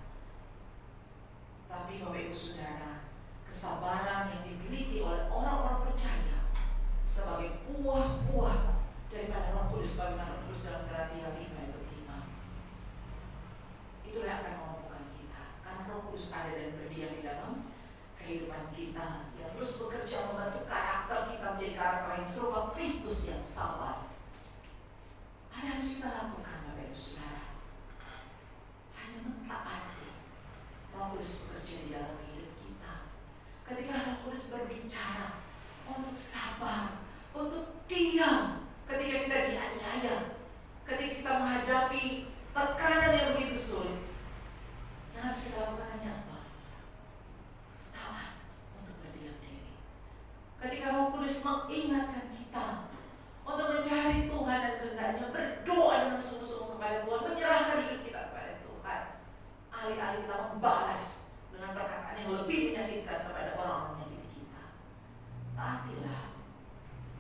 Tapi Bapak Ibu Saudara, kesabaran yang dimiliki oleh orang-orang percaya sebagai buah-buah daripada Roh Kudus, bagaimana terus dalam Galatia 5:5. Itulah yang akan memampukan kita, karena Roh Kudus ada dan berdiam di dalam kehidupan kita, yang terus bekerja membentuk karakter kita menjadi karakter yang serupa Kristus yang sabar. Apa yang harus kita lakukan Bapak Ibu Saudara? Hanya mentaati Roh Kudus bekerja di dalam hidup kita. Ketika Roh Kudus berbicara untuk sabar, untuk diam ketika kita dianiaya, ketika kita menghadapi tekanan yang begitu sulit, yang harus kita lakukan hanya apa? Taat untuk berdiam diri. Ketika Roh Kudus mengingatkan kita untuk mencari Tuhan dan kehendaknya, berdoa dengan sungguh-sungguh kepada Tuhan, menyerahkan hidup kita kepada Tuhan, alih-alih kita membalas dengan perkataan yang lebih menyakitkan kepada orang-orang yang menyakiti kita. Taatilah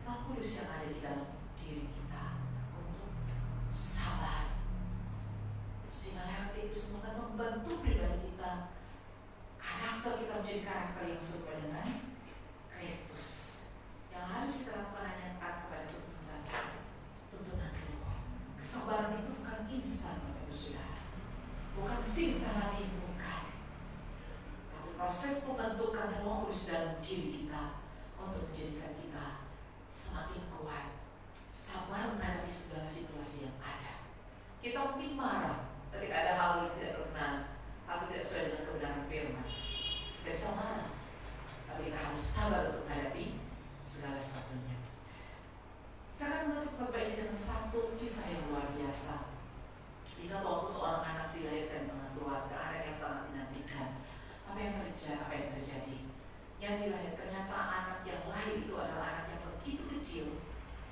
Roh Kudus yang ada di dalam diri kita untuk sabar, sehingga lewat itu semua akan membentuk pribadi kita, karakter kita menjadi karakter yang serupa dengan Kristus. Yang harus kita lakukan hanya taat kepada tuntunan Allah. Kesabaran itu bukan instan Bapak Ibu Saudara, bukan simsalabim, bukan. Tapi proses pembentukan Roh Kudus dalam diri kita untuk menjadikan kita semakin kuat, sabar menghadapi segala situasi yang ada. Kita mungkin marah ketika ada hal yang tidak berkenan atau tidak sesuai dengan kebenaran firman. Kita bisa marah, tapi kita harus sabar untuk menghadapi segala sesuatunya. Saya akan menutup khotbah ini dengan satu kisah yang luar biasa. Di satu waktu seorang anak dilahirkan dengan keluarga, anak yang sangat dinantikan. Apa yang terjadi? Yang dilahirkan, ternyata anak yang lahir itu adalah anak yang begitu kecil,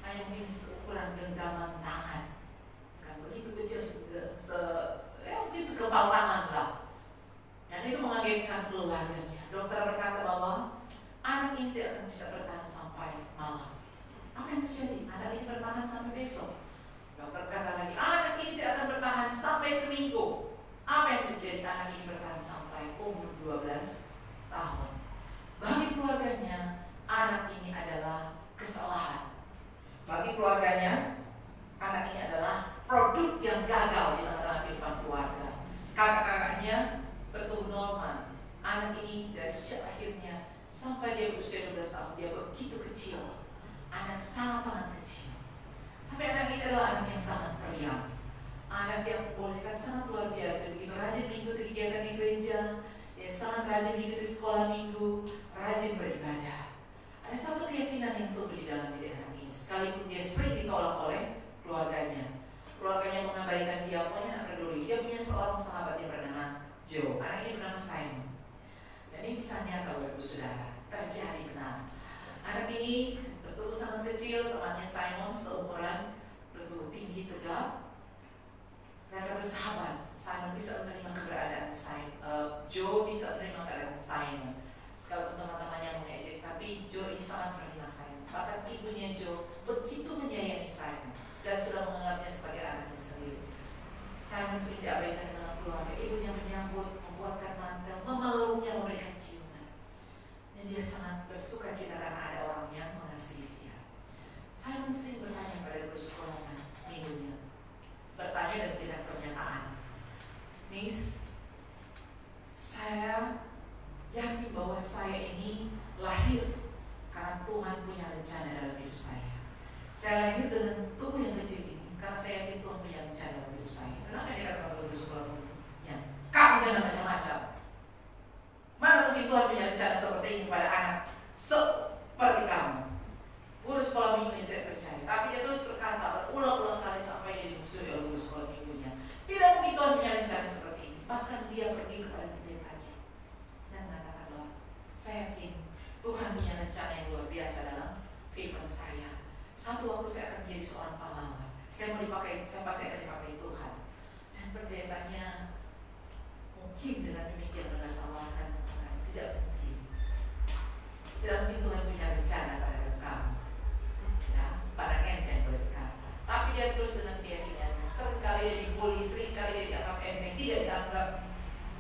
hanya mungkin seukuran genggaman tangan, kan begitu kecil, mungkin sekepal tangan lah. Dan itu mengagetkan keluarganya. Dokter berkata bahwa anak ini tidak akan bisa bertahan sampai malam. Apa yang terjadi? Anak ini bertahan sampai besok. Dokter berkata lagi, anak ini tidak akan bertahan sampai seminggu. Apa yang terjadi? Anak ini bertahan sampai umur 12 tahun. Bagi keluarganya, anak ini adalah kesalahan. Bagi keluarganya, anak ini adalah produk yang gagal di tengah-tengah kehidupan keluarga. Kakak-kakaknya bertumbuh normal. Anak ini dari sejak lahirnya sampai dia berusia 12 tahun, dia begitu kecil. Anak sangat-sangat kecil. Tapi anak ini adalah anak yang sangat periang. Anak yang membolehkan sangat luar biasa. Begitu rajin mengikuti kegiatan di gereja, dia sangat rajin mengikuti sekolah minggu, rajin beribadah. Ada satu keyakinan yang tumbuh di dalam diri anak ini, sekalipun dia sering ditolak oleh keluarganya. Keluarganya mengabaikan dia, pokoknya tidak peduli. Dia punya seorang sahabat yang bernama Joe. Anak ini bernama Simon. Dan ini kisah nyata Bapak Ibu Saudara, terjadi benar. Anak ini bertumbuh sangat kecil, temannya Simon seumuran, bertumbuh tinggi, tegap. Mereka bersahabat. Simon bisa menerima keberadaan Joe bisa menerima keberadaan Simon. Sekalipun teman-temannya mengejek, tapi Joe ini sangat menerima Simon. Bahkan ibunya Joe begitu menyayangi Simon dan sudah menganggapnya sebagai anaknya sendiri. Simon sering diabaikan di tengah keluarga. Ibunya menyambut, membuatkan mantel, memeluknya, memberikan ciuman. Dan dia sangat bersuka cita karena ada orang yang mengasihi dia. Simon sering bertanya pada guru sekolahnya minggunya, bertanya dan memberikan pernyataan. seringkali dia dibully, seringkali dia dianggap enteng, tidak dianggap,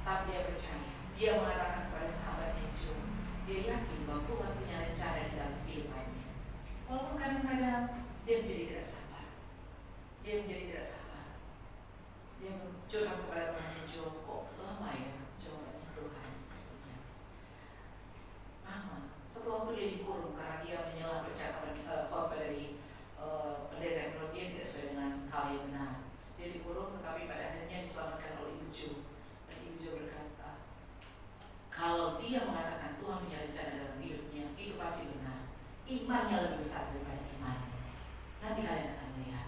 tapi dia percaya. Dia mengatakan kepada sahabatnya Job, dia yakin bahwa Tuhan punya rencana di dalam kehidupannya. Walaupun kadang-kadang dia menjadi tidak sabar. Dia curhat kepada temannya Job, kok lama ya jawabannya Tuhan sepertinya. Lama. Satu waktu dia dikurung karena dia menyela percakapan khotbah dari pendeta yang menurut dia tidak sesuai dengan hal yang benar. Dia dikurung, tetapi pada akhirnya diselamatkan oleh Ibu Jo. Dan Ibu Jo berkata, kalau dia mengatakan Tuhan punya rencana dalam hidupnya, itu pasti benar. Imannya lebih besar daripada iman. Nanti kalian akan melihat.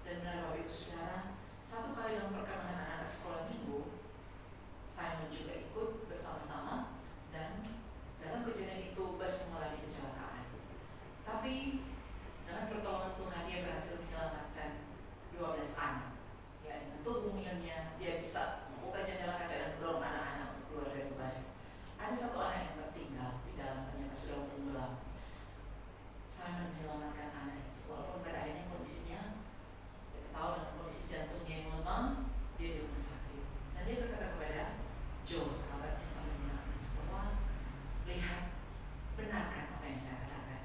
Dan benar Bapak Ibu Saudara, satu kali dalam perkembangan anak-anak sekolah minggu, Simon juga ikut bersama-sama, dan dalam kejadian itu bus mengalami kecelakaan. Tapi dengan pertolongan Tuhan dia berhasil menyelamatkan 12 anak. Ya, dengan tubuh mungilnya dia bisa membuka jendela kaca dan mendorong anak-anak untuk keluar dari bus. Ada satu anak yang tertinggal di dalam, ternyata sudah tenggelam. Simon menyelamatkan anak itu, walaupun pada akhirnya kondisinya kita tahu dengan kondisi jantungnya yang lemah, dia di rumah sakit. Dan dia berkata kepada Joe, sahabatnya, sambil menangis bahwa lihat, benarkan apa yang saya katakan.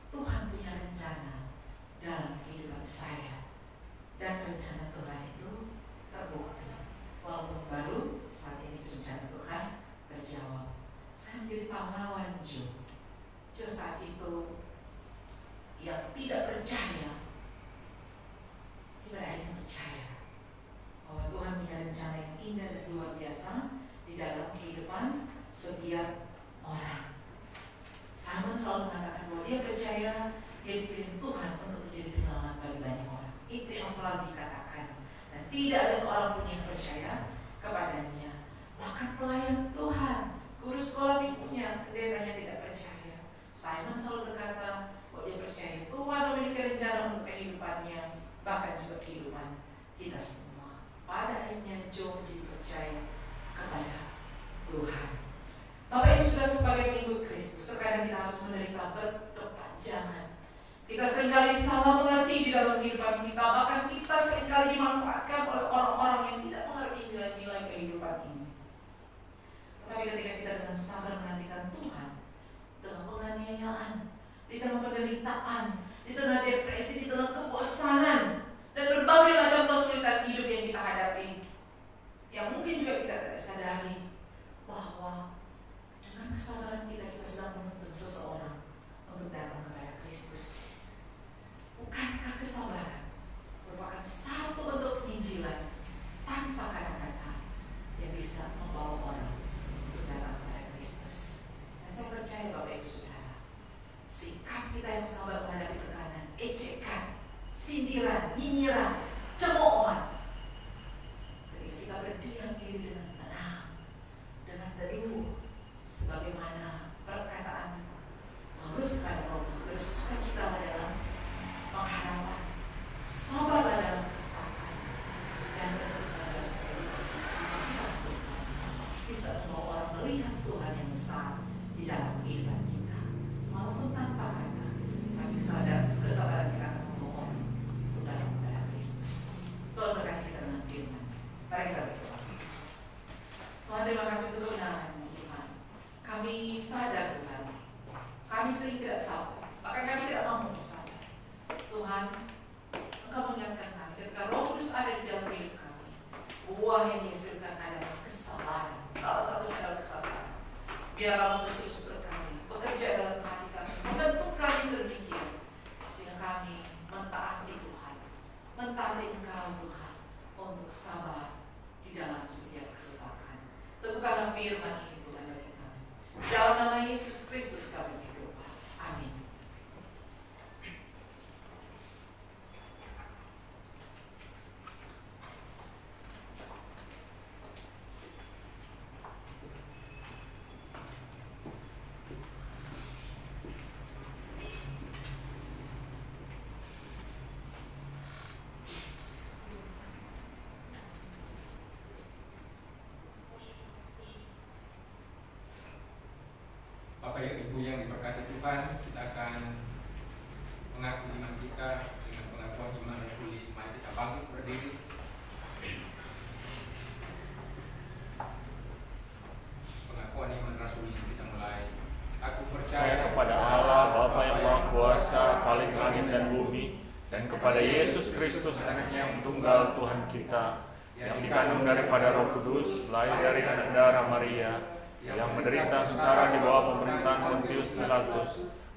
Tuhan punya rencana dalam kehidupan saya, dan rencana Tuhan itu terbukti. Walaupun baru saat ini rencana Tuhan terjawab. Saya menjadi pahlawan Joe. Joe saat itu yang tidak percaya, dia pada akhirnya percaya bahwa Tuhan punya rencana yang indah dan luar biasa di dalam kehidupan setiap orang. Simon selalu mengatakan bahwa dia percaya dia dikirim Tuhan untuk menjadi penyelamat bagi banyak orang. Itu yang selalu dikatakan, dan tidak ada seorang pun yang percaya kepadanya. Bahkan pelayan Tuhan, guru sekolah minggunya, pendetanya tidak percaya. Simon selalu berkata bahwa dia percaya Tuhan memiliki rencana untuk kehidupannya, bahkan juga kehidupan kita semua. Pada akhirnya Job menjadi percaya kepada Tuhan. Bapak Ibu Saudara, sebagai pengikut Kristus, terkadang kita harus menderita berkepanjangan. Kita seringkali salah mengerti di dalam kehidupan kita, bahkan kita seringkali dimanfaatkan oleh orang-orang yang tidak mengerti nilai-nilai kehidupan ini. Tetapi ketika kita dengan sabar menantikan Tuhan, di tengah penganiayaan, di tengah penderitaan, di tengah depresi, di tengah kebosanan, dan berbagai macam kesulitan hidup yang kita hadapi, yang mungkin juga kita tidak sadari bahwa dengan kesabaran kita sedang menuntun seseorang untuk datang kepada Kristus. Bukankah kesabaran merupakan satu bentuk penginjilan tanpa kata-kata yang bisa membawa orang untuk datang kepada Kristus? Dan saya percaya Bapak Ibu Saudara, sikap kita yang sabar menghadapi tekanan, ejekan, sindiran, nyinyiran, cemoohan, ketika kita berdiam diri dengan tenang, dengan teduh, sebagaimana perkataan Paulus kepada Roma, bersukacitalah dalam pengharapan, sabarlah dalam kesabaran, dan bertobatlah dalam kehidupan. Bisa membawa orang melihat Tuhan yang besar di dalam kehidupan kita, walaupun tanpa kata, tapi kesabaran kita akan membawa orang untuk datang kepada Kristus. Tuhan berkati kita dengan firman. Mari kita berdoa. Tuhan, terima kasih untuk kebenaran. Kami sadar Tuhan, kami sering tidak sabar, bahkan kami tidak mampu bersabar. Tuhan, Engkau mengingatkan kami ketika Roh Kudus ada di dalam hidup kami, buah yang dihasilkan adalah kesabaran. Salah satunya adalah kesabaran. Biarlah Roh Kudus terus berkami, bekerja dalam hati kami, membentuk kami sedemikian, sehingga kami mentaati Tuhan, mentaati Engkau Tuhan, untuk sabar di dalam setiap kesesakan. Teguhkanlah firman ini dalam nama Yesus Kristus kami berdoa. Amin. Bapak Ibu yang diberkati Tuhan, kita akan mengaku iman kita dengan pengakuan iman yang sulit. Mari kita bangkit berdiri kita, yang dikandung daripada Roh Kudus, lahir dari anak darah Maria, yang menderita sengsara di bawah pemerintahan Pontius Pilatus,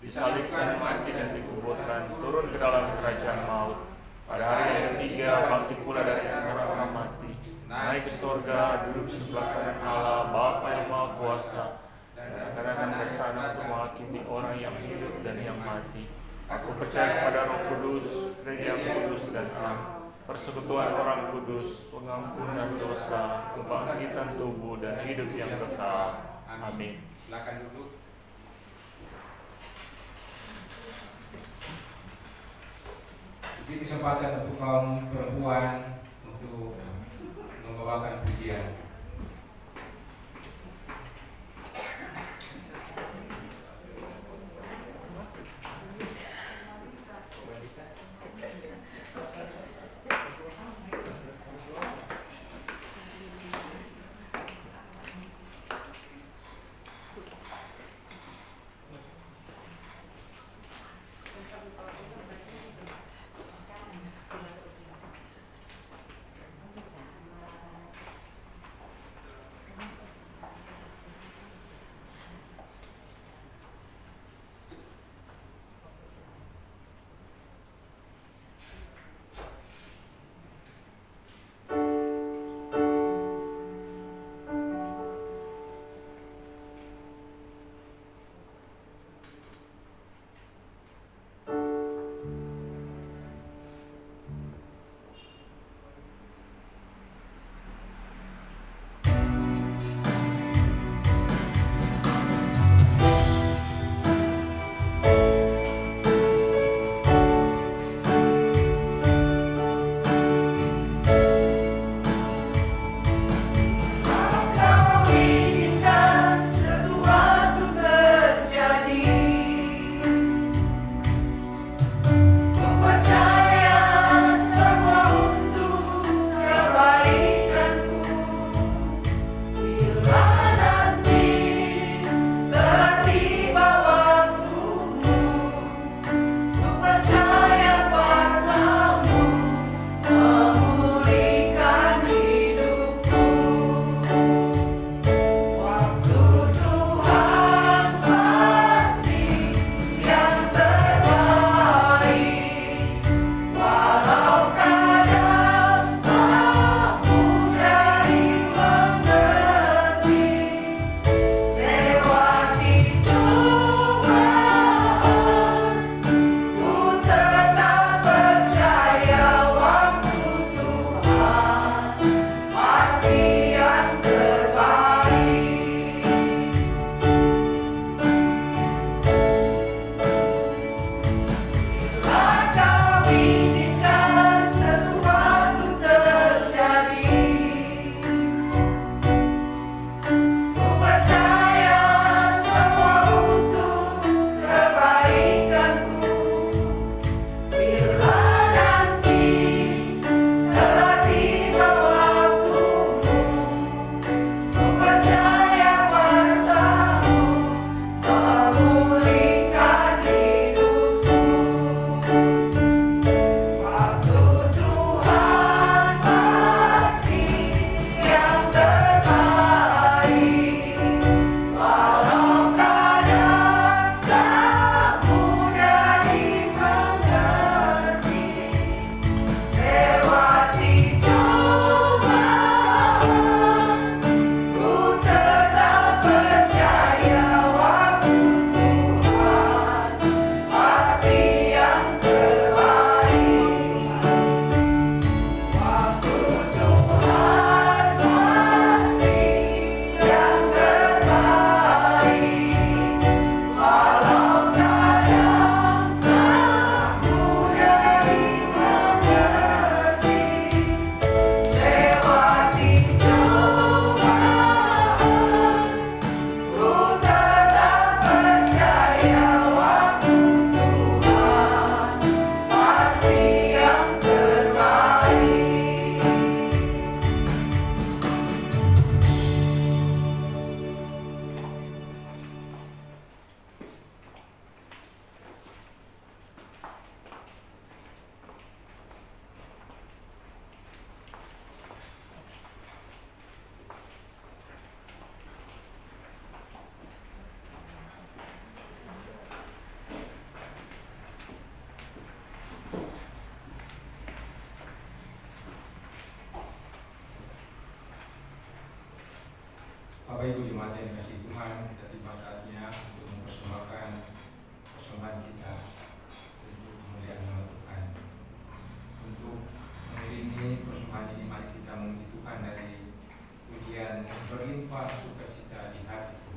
disalibkan, mati dan dikuburkan, turun ke dalam kerajaan maut. Pada hari yang ketiga bangkit pula dari antara orang mati, naik ke surga, duduk di sebelah kanan Allah Bapa yang Maha Kuasa, dan akan datang dari sana untuk menghakimi orang yang hidup dan yang mati. Aku percaya kepada Roh Kudus, Gereja yang kudus dan am, persekutuan orang kudus, pengampunan dosa, kebangkitan tubuh dan hidup yang kekal. Amin. Silakan duduk. Ini kesempatan untuk kaum perempuan untuk membawakan pujian. Bapak Ibu jemaat yang dikasihi Tuhan, kita tiba saatnya untuk mempersembahkan persembahan kita untuk kemuliaan nama Tuhan. Untuk mengiringi persembahan ini, mari kita memuji Tuhan dari pujian berlimpah sukacita di hatiku.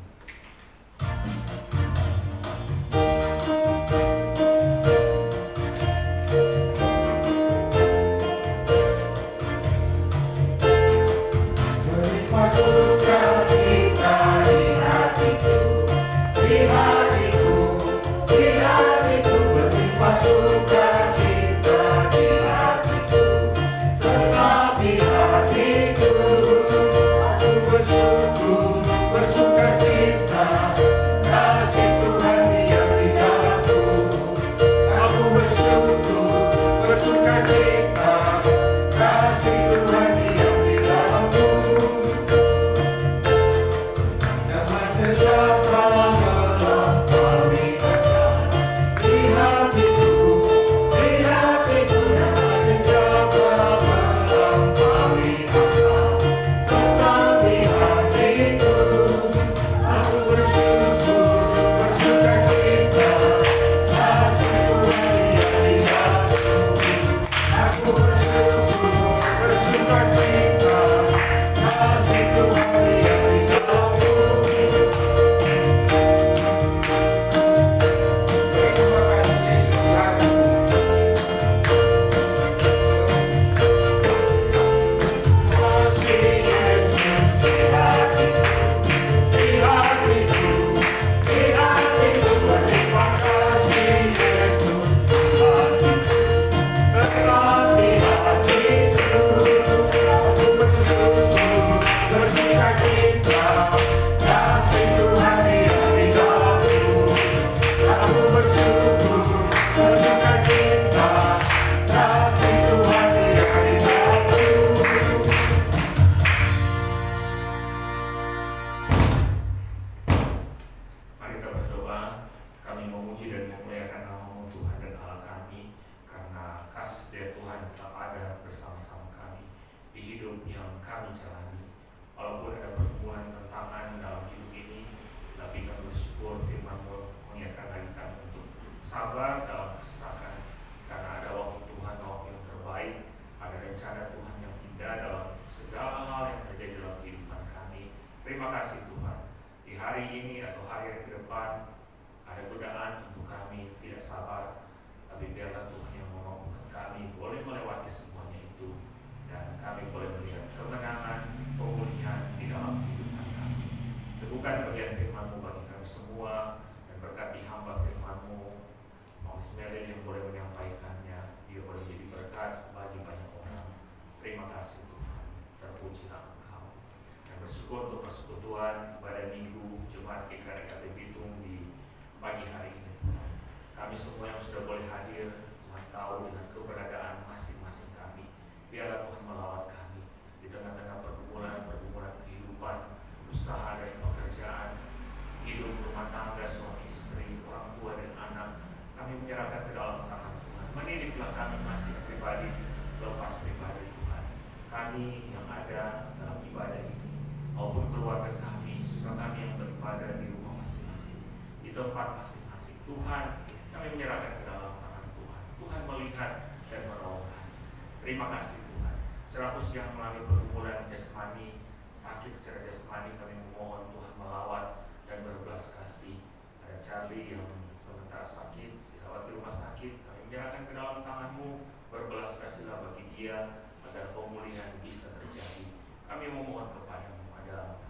Terima kasih Tuhan. Cerapus yang melalui pergumulan jasmani, sakit secara jasmani, kami memohon Tuhan melawat dan berbelas kasih. Ada Charlie yang sementara sakit, dirawat di rumah sakit, kami menyerahkan ke dalam tangan-Mu, berbelas kasihlah bagi dia agar pemulihan bisa terjadi. Kami memohon kepada-Mu. Ada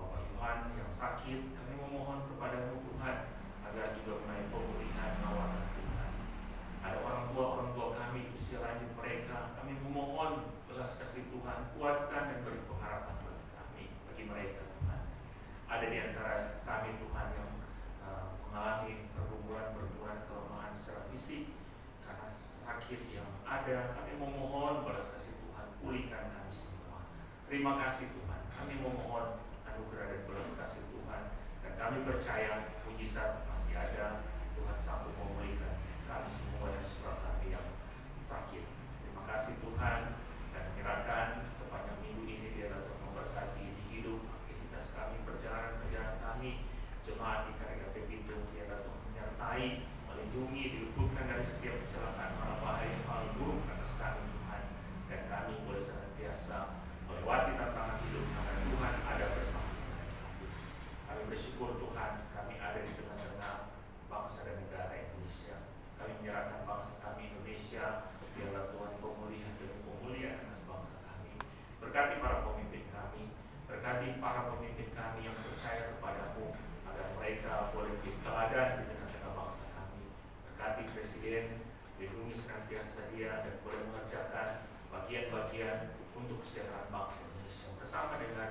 Bapak Yohan yang sakit, kami memohon kepada-Mu Tuhan agar juga menaik pemulihan awal Tuhan. Ada orang tua kami usia lanjut mereka, kami memohon belas kasih Tuhan, kuatkan dan beri pengharapan bagi mereka Tuhan. Ada di antara kami Tuhan yang mengalami pergumulan kelemahan secara fisik karena sakit yang ada, kami memohon belas kasih Tuhan, pulihkan kami semua. Terima kasih Tuhan, kami memohon anugerah dan belas kasih Tuhan, dan kami percaya mujizat masih ada. Tuhan sanggup memulihkan kami semua dan saudara kami yang sakit. Terima kasih Tuhan, dan nyerahkan sepanjang minggu ini biar dapat memberkati di hidup aktivitas kami Berkati para pemimpin kami, berkati para pemimpin kami yang percaya kepadamu, agar mereka boleh berteladan di tengah-tengah bangsa kami. Berkati Presiden, lindungi senantiasa dia dan boleh mengerjakan bagian-bagian untuk kesejahteraan bangsa Indonesia bersama dengan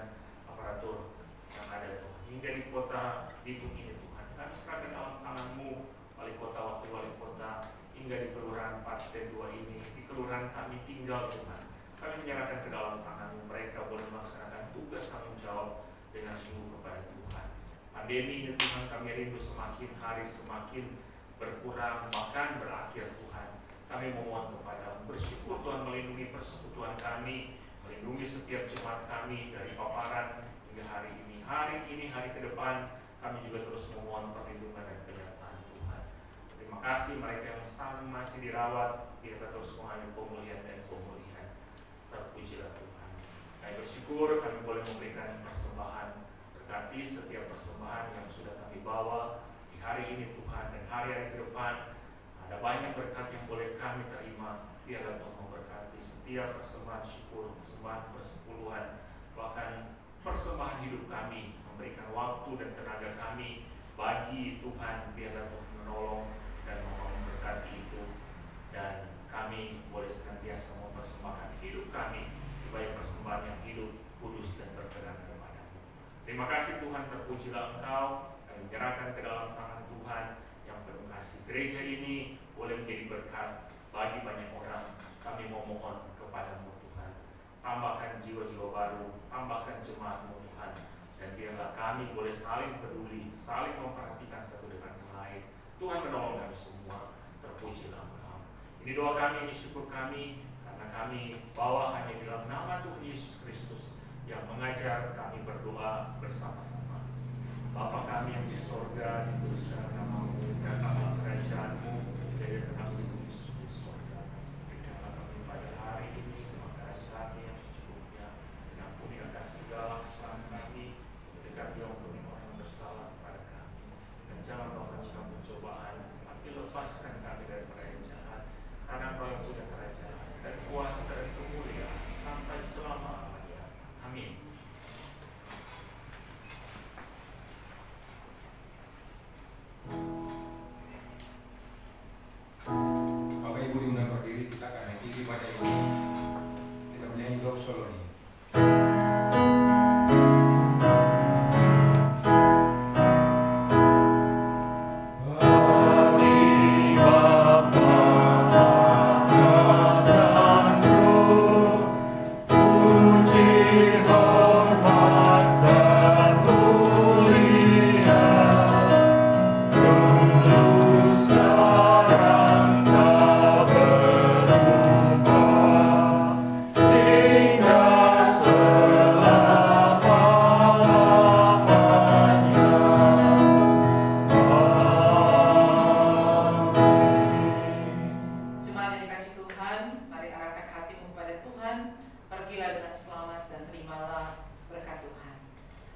aparatur yang ada Tuhan. Hingga di kota Bitung ini Tuhan, kami serahkan dalam tangan-Mu, wali kota, wakil wali kota, hingga di kelurahan Partai 2 ini, di kelurahan kami tinggal Tuhan. Kami menyerahkan ke dalam tangan-Mu, mereka boleh melaksanakan tugas tanggung jawab dengan sungguh kepada Tuhan. Pandemi ini Tuhan, kami rindu semakin hari semakin berkurang, bahkan berakhir Tuhan. Kami memohon kepada-Mu, bersyukur Tuhan melindungi persekutuan kami, melindungi setiap jemaat kami dari paparan hingga hari ini. Hari ini, hari ke depan, kami juga terus memohon perlindungan dan penyertaan Tuhan. Terima kasih mereka yang masih dirawat, kita terus mengalami pemulihan dan pemulihan. Terpujilah Tuhan. Kami bersyukur kami boleh memberikan persembahan. Berkati setiap persembahan yang sudah kami bawa di hari ini Tuhan, dan hari-hari ke depan. Ada banyak berkat yang boleh kami terima. Biarlah Tuhan memberkati setiap persembahan syukur, persembahan persepuluhan, bahkan persembahan hidup kami, memberikan waktu dan tenaga kami bagi Tuhan. Biarlah Tuhan menolong dan memberkati itu, dan kami boleh senantiasa mempersembahkan hidup kami sebagai persembahan yang hidup, kudus dan berkenan kepada-Mu. Terima kasih Tuhan, terpujilah Engkau. Kami menyerahkan ke dalam tangan Tuhan yang penuh kasih. Gereja ini boleh menjadi berkat bagi banyak orang. Kami memohon kepada-Mu Tuhan, tambahkan jiwa-jiwa baru, tambahkan jemaat-Mu Tuhan, dan biarlah kami boleh saling peduli, saling memperhatikan satu dengan yang lain. Tuhan menolong kami semua. Terpujilah Engkau. Ini doa kami, ini syukur kami, karena kami bawa hanya di dalam nama Tuhan Yesus Kristus yang mengajar kami berdoa bersama-sama. Bapa kami yang di sorga, dikuduskanlah nama-Mu, datanglah kerajaan-Mu, jadilah di sorga. Berikanlah kami pada hari ini makan kami yang secukupnya, dan ampuni akan segala kesalahan kami, ketika Kami ampuni orang yang bersalah kepada kami, dan jangan bawa kami ke pencobaan, tapi lepaskan kami daripada yang jahat, karena Kau yang punya kerajaan dan kuasa dan kemuliaan sampai selama-lamanya. Amin. Bapak Ibu diundang berdiri, kita akan mengakhiri pada ini. Kita menyanyi doa solo ini.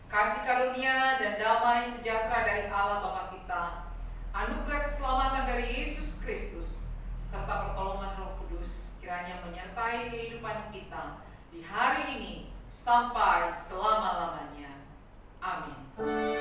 Kasih karunia dan damai sejahtera dari Allah Bapa kita, anugerah keselamatan dari Yesus Kristus, serta pertolongan Roh Kudus kiranya menyertai kehidupan kita di hari ini sampai selama-lamanya. Amin.